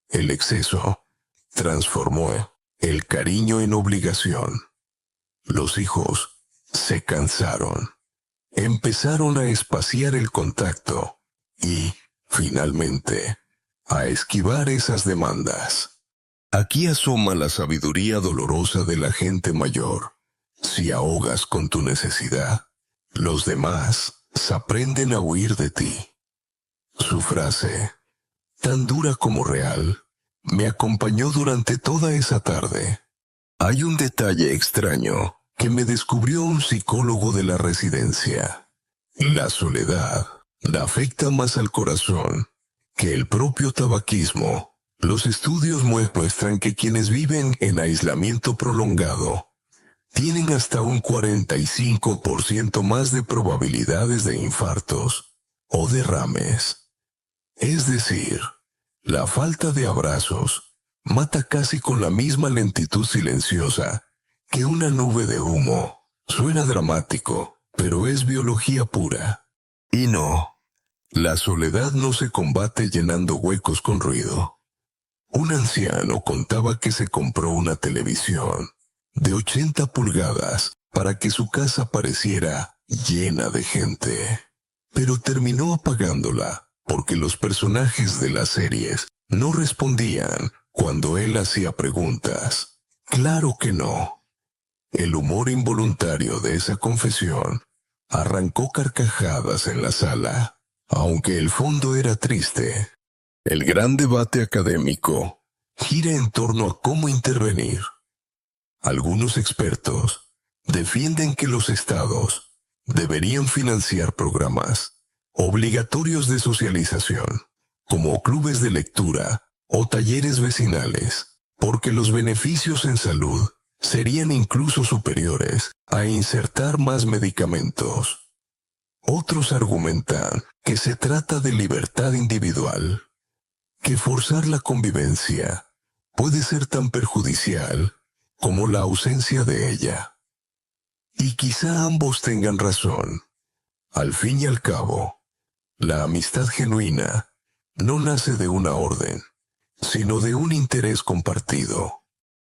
el exceso transformó el cariño en obligación. Los hijos se cansaron, empezaron a espaciar el contacto y, finalmente, a esquivar esas demandas. Aquí asoma la sabiduría dolorosa de la gente mayor. Si ahogas con tu necesidad, los demás aprenden a huir de ti. Su frase, tan dura como real, me acompañó durante toda esa tarde. Hay un detalle extraño que me descubrió un psicólogo de la residencia. La soledad la afecta más al corazón que el propio tabaquismo. Los estudios muestran que quienes viven en aislamiento prolongado tienen hasta un 45% más de probabilidades de infartos o derrames. Es decir, la falta de abrazos mata casi con la misma lentitud silenciosa que una nube de humo. Suena dramático, pero es biología pura. Y no, la soledad no se combate llenando huecos con ruido. Un anciano contaba que se compró una televisión de 80 pulgadas para que su casa pareciera llena de gente, pero terminó apagándola porque los personajes de las series no respondían cuando él hacía preguntas. Claro que no. El humor involuntario de esa confesión arrancó carcajadas en la sala, aunque el fondo era triste. El gran debate académico gira en torno a cómo intervenir. Algunos expertos defienden que los estados deberían financiar programas obligatorios de socialización, como clubes de lectura o talleres vecinales, porque los beneficios en salud serían incluso superiores a insertar más medicamentos. Otros argumentan que se trata de libertad individual, que forzar la convivencia puede ser tan perjudicial como la ausencia de ella. Y quizá ambos tengan razón. Al fin y al cabo, la amistad genuina no nace de una orden, sino de un interés compartido.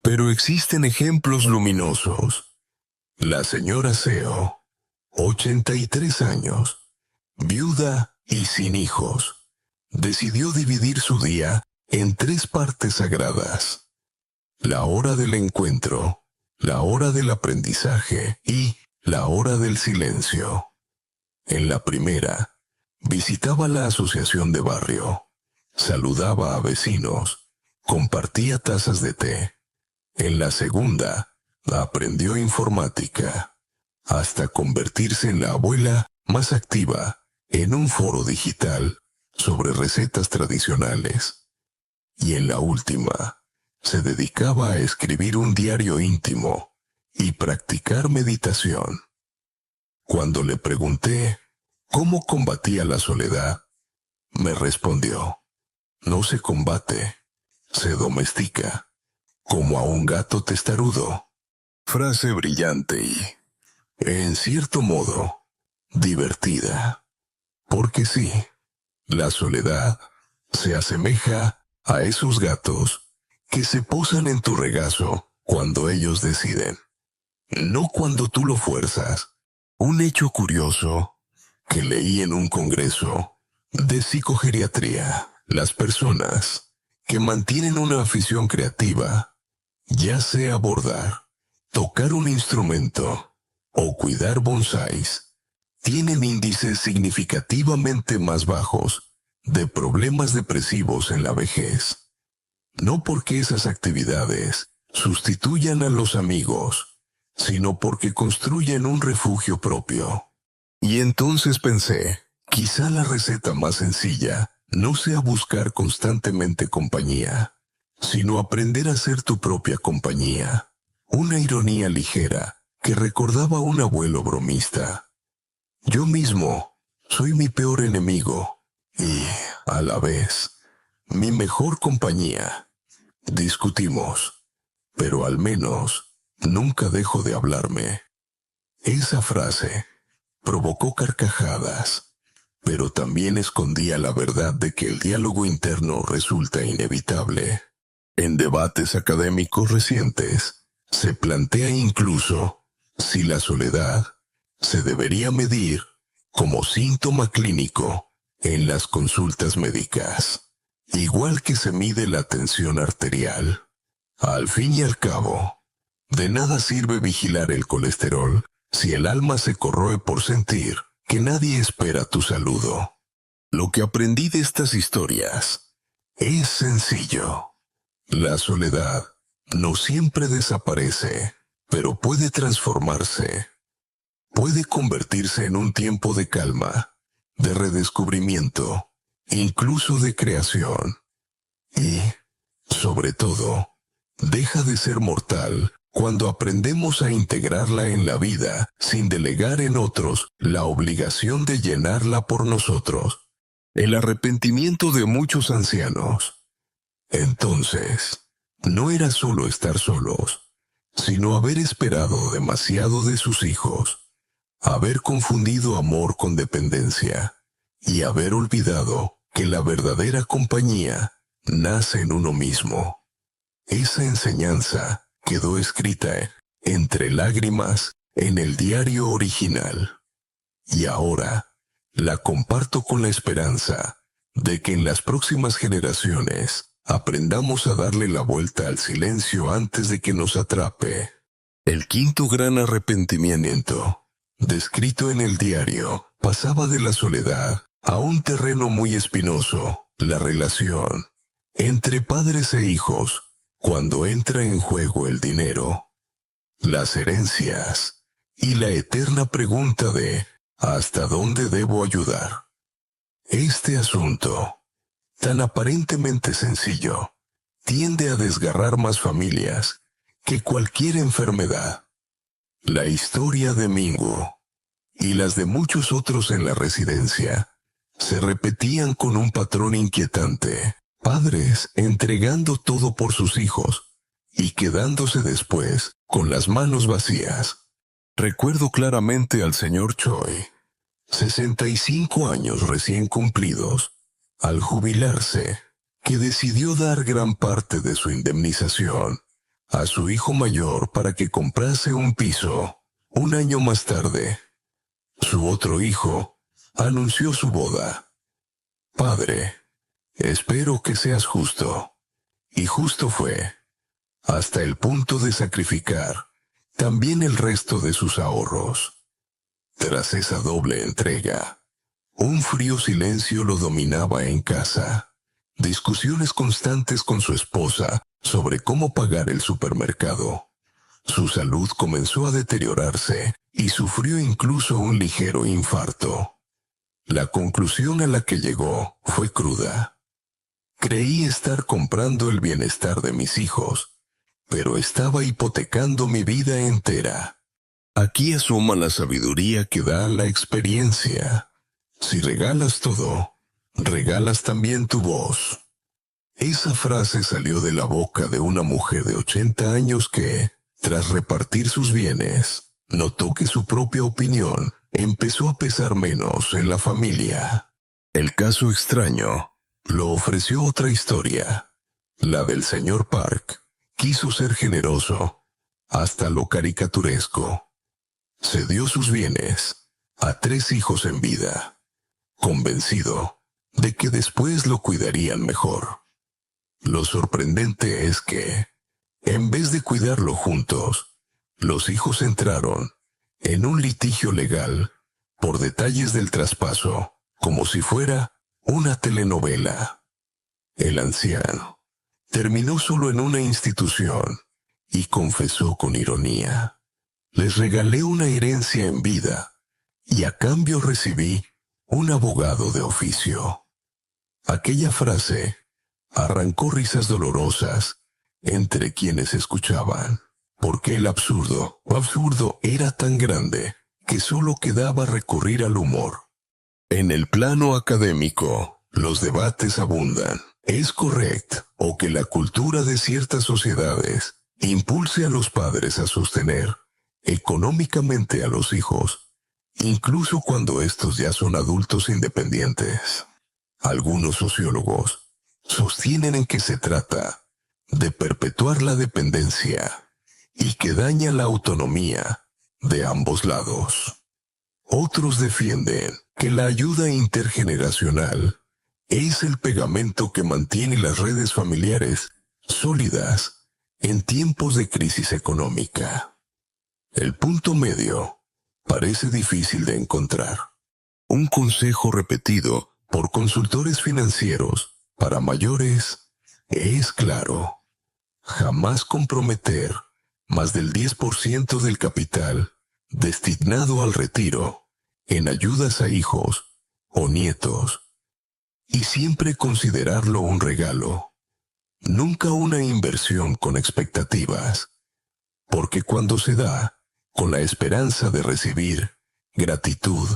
Pero existen ejemplos luminosos. La señora Seo, 83 años, viuda y sin hijos, decidió dividir su día en 3 partes sagradas: la hora del encuentro, la hora del aprendizaje y la hora del silencio. En la primera, visitaba la asociación de barrio, saludaba a vecinos, compartía tazas de té. En la segunda, Aprendió informática, hasta convertirse en la abuela más activa en un foro digital sobre recetas tradicionales. Y en la última, se dedicaba a escribir un diario íntimo y practicar meditación. Cuando le pregunté cómo combatía la soledad, me respondió: no se combate, se domestica, como a un gato testarudo. Frase brillante y, en cierto modo, divertida. Porque sí, la soledad se asemeja a esos gatos que se posan en tu regazo cuando ellos deciden, no cuando tú lo fuerzas. Un hecho curioso que leí en un congreso de psicogeriatría: las personas que mantienen una afición creativa, ya sea bordar, tocar un instrumento o cuidar bonsáis, tienen índices significativamente más bajos de problemas depresivos en la vejez. No porque esas actividades sustituyan a los amigos, sino porque construyen un refugio propio. Y entonces pensé, quizá la receta más sencilla no sea buscar constantemente compañía, sino aprender a ser tu propia compañía. Una ironía ligera que recordaba a un abuelo bromista. Yo mismo soy mi peor enemigo y, a la vez, mi mejor compañía. Discutimos, pero al menos nunca dejo de hablarme. Esa frase provocó carcajadas, pero también escondía la verdad de que el diálogo interno resulta inevitable. En debates académicos recientes, se plantea incluso si la soledad se debería medir como síntoma clínico en las consultas médicas, igual que se mide la tensión arterial. Al fin y al cabo, de nada sirve vigilar el colesterol si el alma se corroe por sentir que nadie espera tu saludo. Lo que aprendí de estas historias es sencillo. La soledad no siempre desaparece, pero puede transformarse. Puede convertirse en un tiempo de calma, de redescubrimiento, incluso de creación. Y, sobre todo, deja de ser mortal cuando aprendemos a integrarla en la vida sin delegar en otros la obligación de llenarla por nosotros. El arrepentimiento de muchos ancianos, entonces, no era solo estar solos, sino haber esperado demasiado de sus hijos, haber confundido amor con dependencia y haber olvidado que la verdadera compañía nace en uno mismo. Esa enseñanza quedó escrita entre lágrimas en el diario original, y ahora la comparto con la esperanza de que en las próximas generaciones aprendamos a darle la vuelta al silencio antes de que nos atrape. El quinto gran arrepentimiento, descrito en el diario, pasaba de la soledad a un terreno muy espinoso: la relación entre padres e hijos, cuando entra en juego el dinero, las herencias y la eterna pregunta de ¿hasta dónde debo ayudar? Este asunto, tan aparentemente sencillo, tiende a desgarrar más familias que cualquier enfermedad. La historia de Mingo y las de muchos otros en la residencia se repetían con un patrón inquietante: padres entregando todo por sus hijos y quedándose después con las manos vacías. Recuerdo claramente al señor Choi, 65 años recién cumplidos, al jubilarse, que decidió dar gran parte de su indemnización a su hijo mayor para que comprase un piso. Un año más tarde, su otro hijo anunció su boda. Padre, espero que seas justo. Y justo fue, hasta el punto de sacrificar también el resto de sus ahorros. Tras esa doble entrega, un frío silencio lo dominaba en casa. Discusiones constantes con su esposa sobre cómo pagar el supermercado. Su salud comenzó a deteriorarse y sufrió incluso un ligero infarto. La conclusión a la que llegó fue cruda. Creí estar comprando el bienestar de mis hijos, pero estaba hipotecando mi vida entera. Aquí asoma la sabiduría que da la experiencia. Si regalas todo, regalas también tu voz. Esa frase salió de la boca de una mujer de 80 años que, tras repartir sus bienes, notó que su propia opinión empezó a pesar menos en la familia. El caso extraño lo ofreció otra historia, la del señor Park. Quiso ser generoso, hasta lo caricaturesco. Cedió sus bienes a 3 hijos en vida, convencido de que después lo cuidarían mejor. Lo sorprendente es que, en vez de cuidarlo juntos, los hijos entraron en un litigio legal por detalles del traspaso, como si fuera una telenovela. El anciano terminó solo en una institución y confesó con ironía: les regalé una herencia en vida y a cambio recibí un abogado de oficio. Aquella frase arrancó risas dolorosas entre quienes escuchaban, porque el absurdo era tan grande que solo quedaba recurrir al humor. En el plano académico, los debates abundan. ¿Es correcto o que la cultura de ciertas sociedades impulse a los padres a sostener económicamente a los hijos, incluso cuando estos ya son adultos independientes? Algunos sociólogos sostienen en que se trata de perpetuar la dependencia y que daña la autonomía de ambos lados. Otros defienden que la ayuda intergeneracional es el pegamento que mantiene las redes familiares sólidas en tiempos de crisis económica. El punto medio parece difícil de encontrar. Un consejo repetido por consultores financieros para mayores es claro: jamás comprometer más del 10% del capital destinado al retiro en ayudas a hijos o nietos, y siempre considerarlo un regalo, nunca una inversión con expectativas, porque cuando se da con la esperanza de recibir gratitud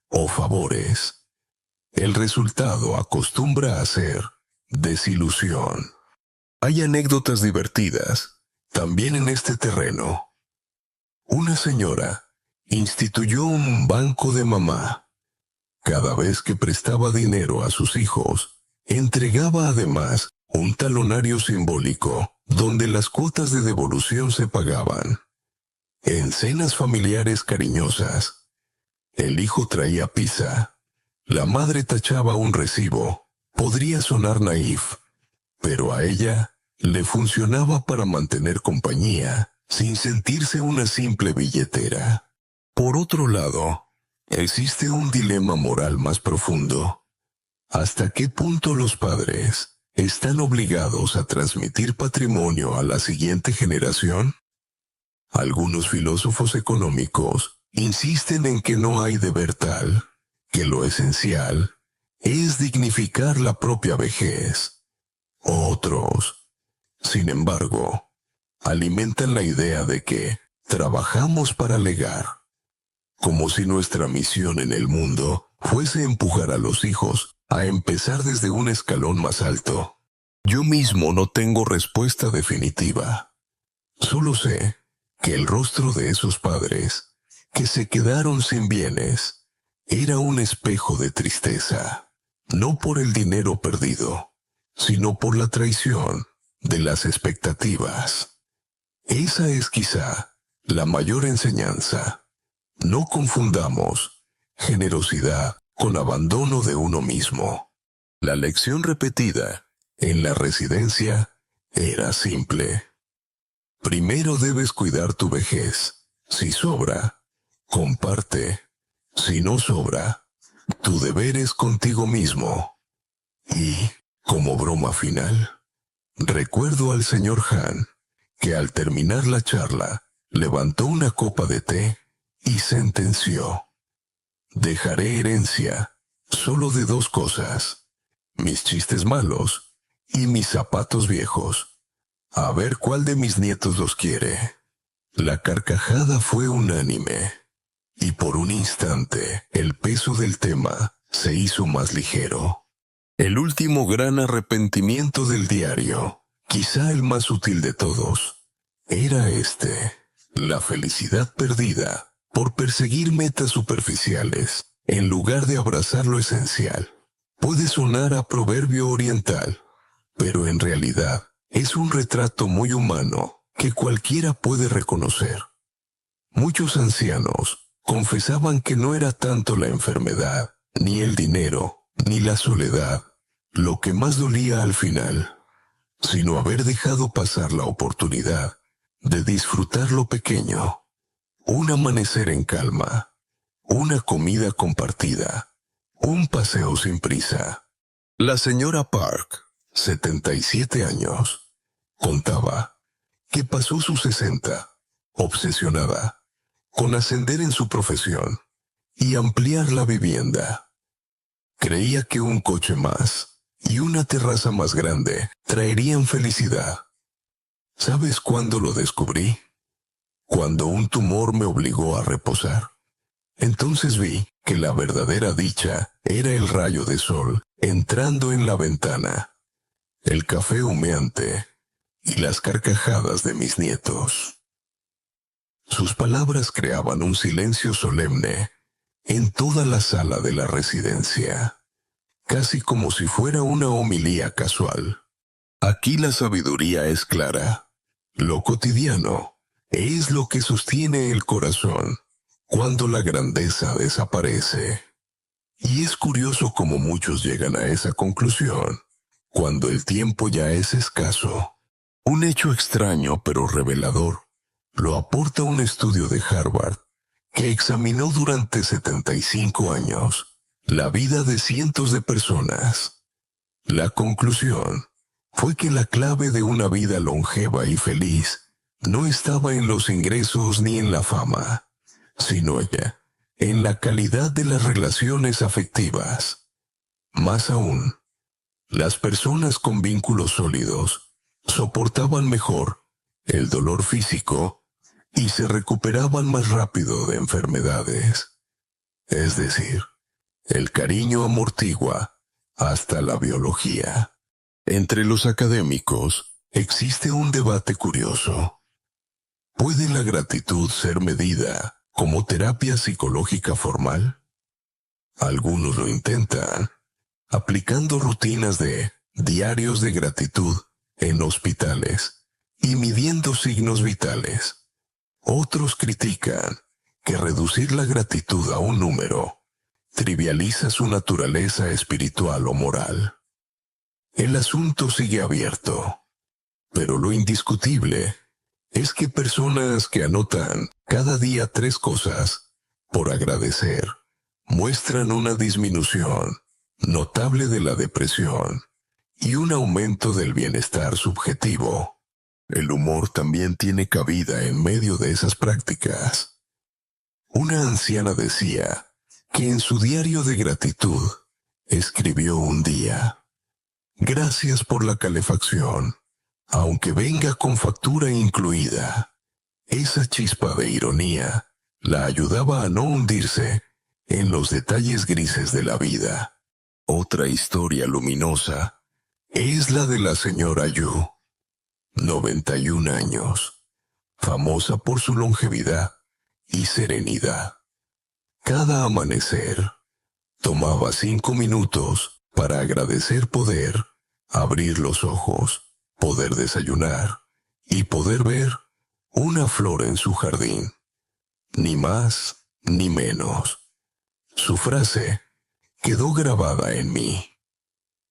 o favores, el resultado acostumbra a ser desilusión. Hay anécdotas divertidas también en este terreno. Una señora instituyó un banco de mamá. Cada vez que prestaba dinero a sus hijos, entregaba además un talonario simbólico donde las cuotas de devolución se pagaban. En cenas familiares cariñosas, el hijo traía pizza, la madre tachaba un recibo. Podría sonar naif, pero a ella le funcionaba para mantener compañía sin sentirse una simple billetera. Por otro lado, existe un dilema moral más profundo. ¿Hasta qué punto los padres están obligados a transmitir patrimonio a la siguiente generación? Algunos filósofos económicos insisten en que no hay deber tal, que lo esencial es dignificar la propia vejez. Otros, sin embargo, alimentan la idea de que trabajamos para legar, como si nuestra misión en el mundo fuese empujar a los hijos a empezar desde un escalón más alto. Yo mismo no tengo respuesta definitiva. Solo sé que el rostro de esos padres que se quedaron sin bienes era un espejo de tristeza, no por el dinero perdido, sino por la traición de las expectativas. Esa es quizá la mayor enseñanza. No confundamos generosidad con abandono de uno mismo. La lección repetida en la residencia era simple. Primero debes cuidar tu vejez. Si sobra, comparte. Si no sobra, tu deber es contigo mismo. Y, como broma final, recuerdo al señor Han que al terminar la charla levantó una copa de té y sentenció: dejaré herencia solo de dos cosas: mis chistes malos y mis zapatos viejos. A ver cuál de mis nietos los quiere. La carcajada fue unánime, y por un instante el peso del tema se hizo más ligero. El último gran arrepentimiento del diario, quizá el más sutil de todos, era este: la felicidad perdida por perseguir metas superficiales en lugar de abrazar lo esencial. Puede sonar a proverbio oriental, pero en realidad es un retrato muy humano que cualquiera puede reconocer. Muchos ancianos confesaban que no era tanto la enfermedad, ni el dinero, ni la soledad lo que más dolía al final, sino haber dejado pasar la oportunidad de disfrutar lo pequeño: un amanecer en calma, una comida compartida, un paseo sin prisa. La señora Park, 77 años, contaba que pasó sus 60, obsesionada con ascender en su profesión y ampliar la vivienda. Creía que un coche más y una terraza más grande traerían felicidad. ¿Sabes cuándo lo descubrí? Cuando un tumor me obligó a reposar. Entonces vi que la verdadera dicha era el rayo de sol entrando en la ventana, el café humeante y las carcajadas de mis nietos. Sus palabras creaban un silencio solemne en toda la sala de la residencia, casi como si fuera una homilía casual. Aquí la sabiduría es clara. Lo cotidiano es lo que sostiene el corazón cuando la grandeza desaparece. Y es curioso cómo muchos llegan a esa conclusión cuando el tiempo ya es escaso. Un hecho extraño pero revelador lo aporta un estudio de Harvard que examinó durante 75 años la vida de cientos de personas. La conclusión fue que la clave de una vida longeva y feliz no estaba en los ingresos ni en la fama, sino en la calidad de las relaciones afectivas. Más aún, las personas con vínculos sólidos soportaban mejor el dolor físico y se recuperaban más rápido de enfermedades. Es decir, el cariño amortigua hasta la biología. Entre los académicos existe un debate curioso. ¿Puede la gratitud ser medida como terapia psicológica formal? Algunos lo intentan, aplicando rutinas de diarios de gratitud en hospitales y midiendo signos vitales. Otros critican que reducir la gratitud a un número trivializa su naturaleza espiritual o moral. El asunto sigue abierto, pero lo indiscutible es que personas que anotan cada día 3 cosas por agradecer muestran una disminución notable de la depresión y un aumento del bienestar subjetivo. El humor también tiene cabida en medio de esas prácticas. Una anciana decía que en su diario de gratitud escribió un día: gracias por la calefacción, aunque venga con factura incluida. Esa chispa de ironía la ayudaba a no hundirse en los detalles grises de la vida. Otra historia luminosa es la de la señora Yu, 91 años, famosa por su longevidad y serenidad. Cada amanecer tomaba 5 minutos para agradecer poder abrir los ojos, poder desayunar y poder ver una flor en su jardín. Ni más ni menos. Su frase quedó grabada en mí.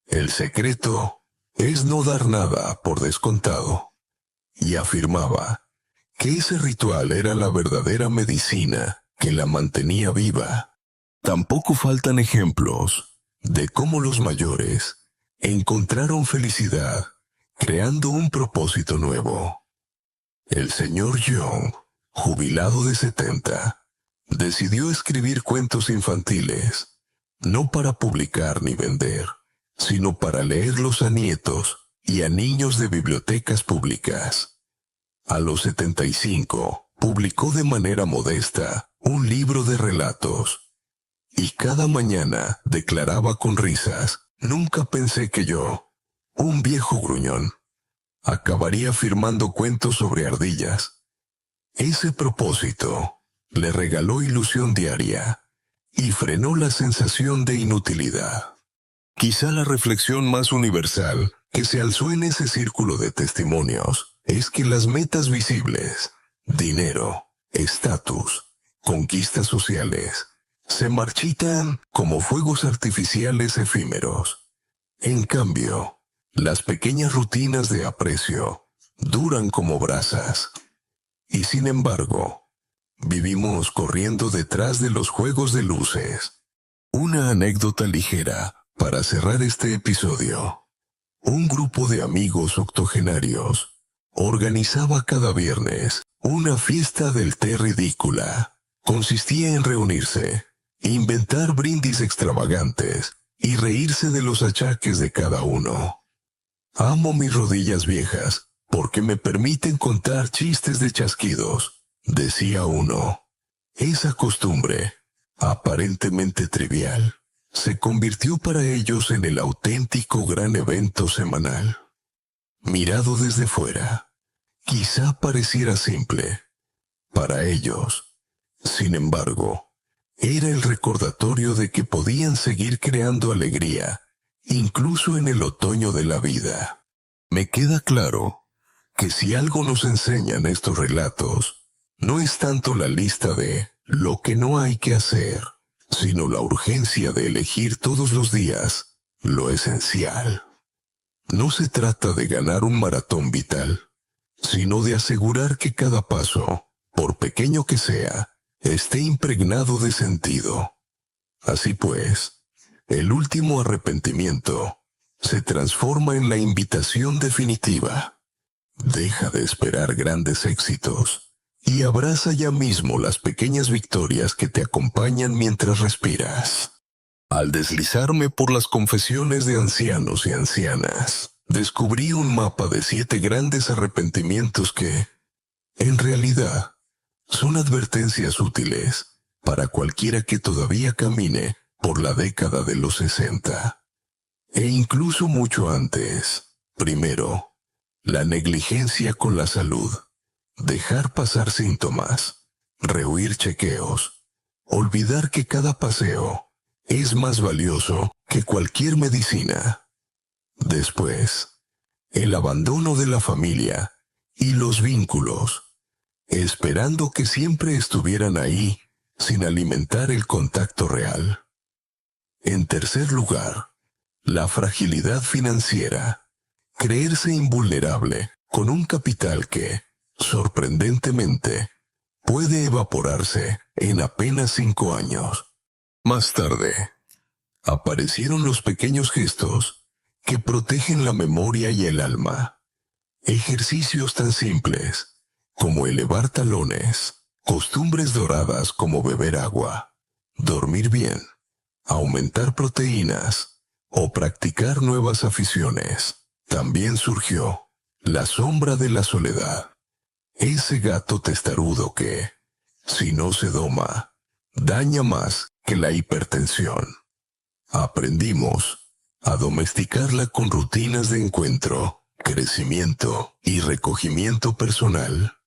El secreto es no dar nada por descontado. Y afirmaba que ese ritual era la verdadera medicina que la mantenía viva. Tampoco faltan ejemplos de cómo los mayores encontraron felicidad creando un propósito nuevo. El señor Young jubilado de 70, decidió escribir cuentos infantiles, no para publicar ni vender, sino para leerlos a nietos y a niños de bibliotecas públicas. A los 75, publicó de manera modesta un libro de relatos, y cada mañana declaraba con risas: nunca pensé que yo, un viejo gruñón, acabaría firmando cuentos sobre ardillas. Ese propósito le regaló ilusión diaria y frenó la sensación de inutilidad. Quizá la reflexión más universal que se alzó en ese círculo de testimonios es que las metas visibles, dinero, estatus, conquistas sociales, se marchitan como fuegos artificiales efímeros. En cambio, las pequeñas rutinas de aprecio duran como brasas. Y sin embargo, vivimos corriendo detrás de los juegos de luces. Una anécdota ligera para cerrar este episodio. Un grupo de amigos octogenarios organizaba cada viernes una fiesta del té ridícula. Consistía en reunirse, inventar brindis extravagantes y reírse de los achaques de cada uno. Amo mis rodillas viejas porque me permiten contar chistes de chasquidos, decía uno. Esa costumbre, aparentemente trivial, se convirtió para ellos en el auténtico gran evento semanal. Mirado desde fuera, quizá pareciera simple. Para ellos, sin embargo, era el recordatorio de que podían seguir creando alegría, incluso en el otoño de la vida. Me queda claro que si algo nos enseñan estos relatos, no es tanto la lista de lo que no hay que hacer, sino la urgencia de elegir todos los días lo esencial. No se trata de ganar un maratón vital, sino de asegurar que cada paso, por pequeño que sea, esté impregnado de sentido. Así pues, el último arrepentimiento se transforma en la invitación definitiva. Deja de esperar grandes éxitos y abraza ya mismo las pequeñas victorias que te acompañan mientras respiras. Al deslizarme por las confesiones de ancianos y ancianas, descubrí un mapa de 7 grandes arrepentimientos que, en realidad, son advertencias útiles para cualquiera que todavía camine por la década de los 60. E incluso mucho antes. Primero, la negligencia con la salud. Dejar pasar síntomas. Rehuir chequeos. Olvidar que cada paseo es más valioso que cualquier medicina. Después, el abandono de la familia y los vínculos, esperando que siempre estuvieran ahí, sin alimentar el contacto real. En tercer lugar, la fragilidad financiera. Creerse invulnerable con un capital que, sorprendentemente, puede evaporarse en apenas 5 años. Más tarde, aparecieron los pequeños gestos que protegen la memoria y el alma. Ejercicios tan simples como elevar talones, costumbres doradas como beber agua, dormir bien, aumentar proteínas o practicar nuevas aficiones. También surgió la sombra de la soledad. Ese gato testarudo que, si no se doma, daña más que la hipertensión. Aprendimos a domesticarla con rutinas de encuentro, crecimiento y recogimiento personal.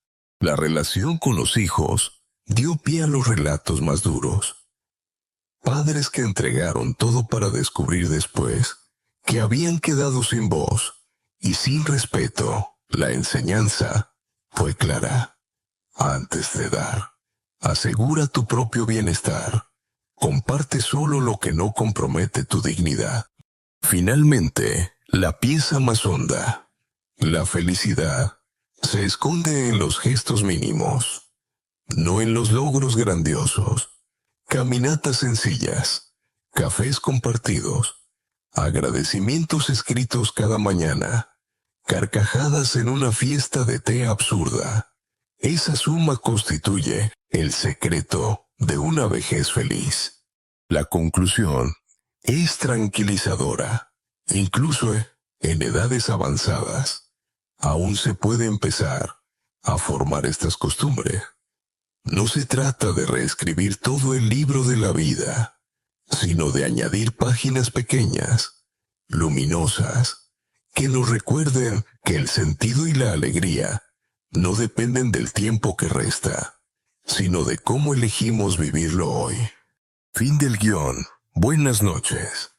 La relación con los hijos dio pie a los relatos más duros. Padres que entregaron todo para descubrir después que habían quedado sin voz y sin respeto. La enseñanza fue clara. Antes de dar, asegura tu propio bienestar. Comparte solo lo que no compromete tu dignidad. Finalmente, la pieza más honda. La felicidad se esconde en los gestos mínimos, no en los logros grandiosos. Caminatas sencillas, cafés compartidos, agradecimientos escritos cada mañana, carcajadas en una fiesta de té absurda. Esa suma constituye el secreto de una vejez feliz. La conclusión es tranquilizadora. Incluso en edades avanzadas, aún se puede empezar a formar estas costumbres. No se trata de reescribir todo el libro de la vida, sino de añadir páginas pequeñas, luminosas, que nos recuerden que el sentido y la alegría no dependen del tiempo que resta, sino de cómo elegimos vivirlo hoy. Fin del guión. Buenas noches.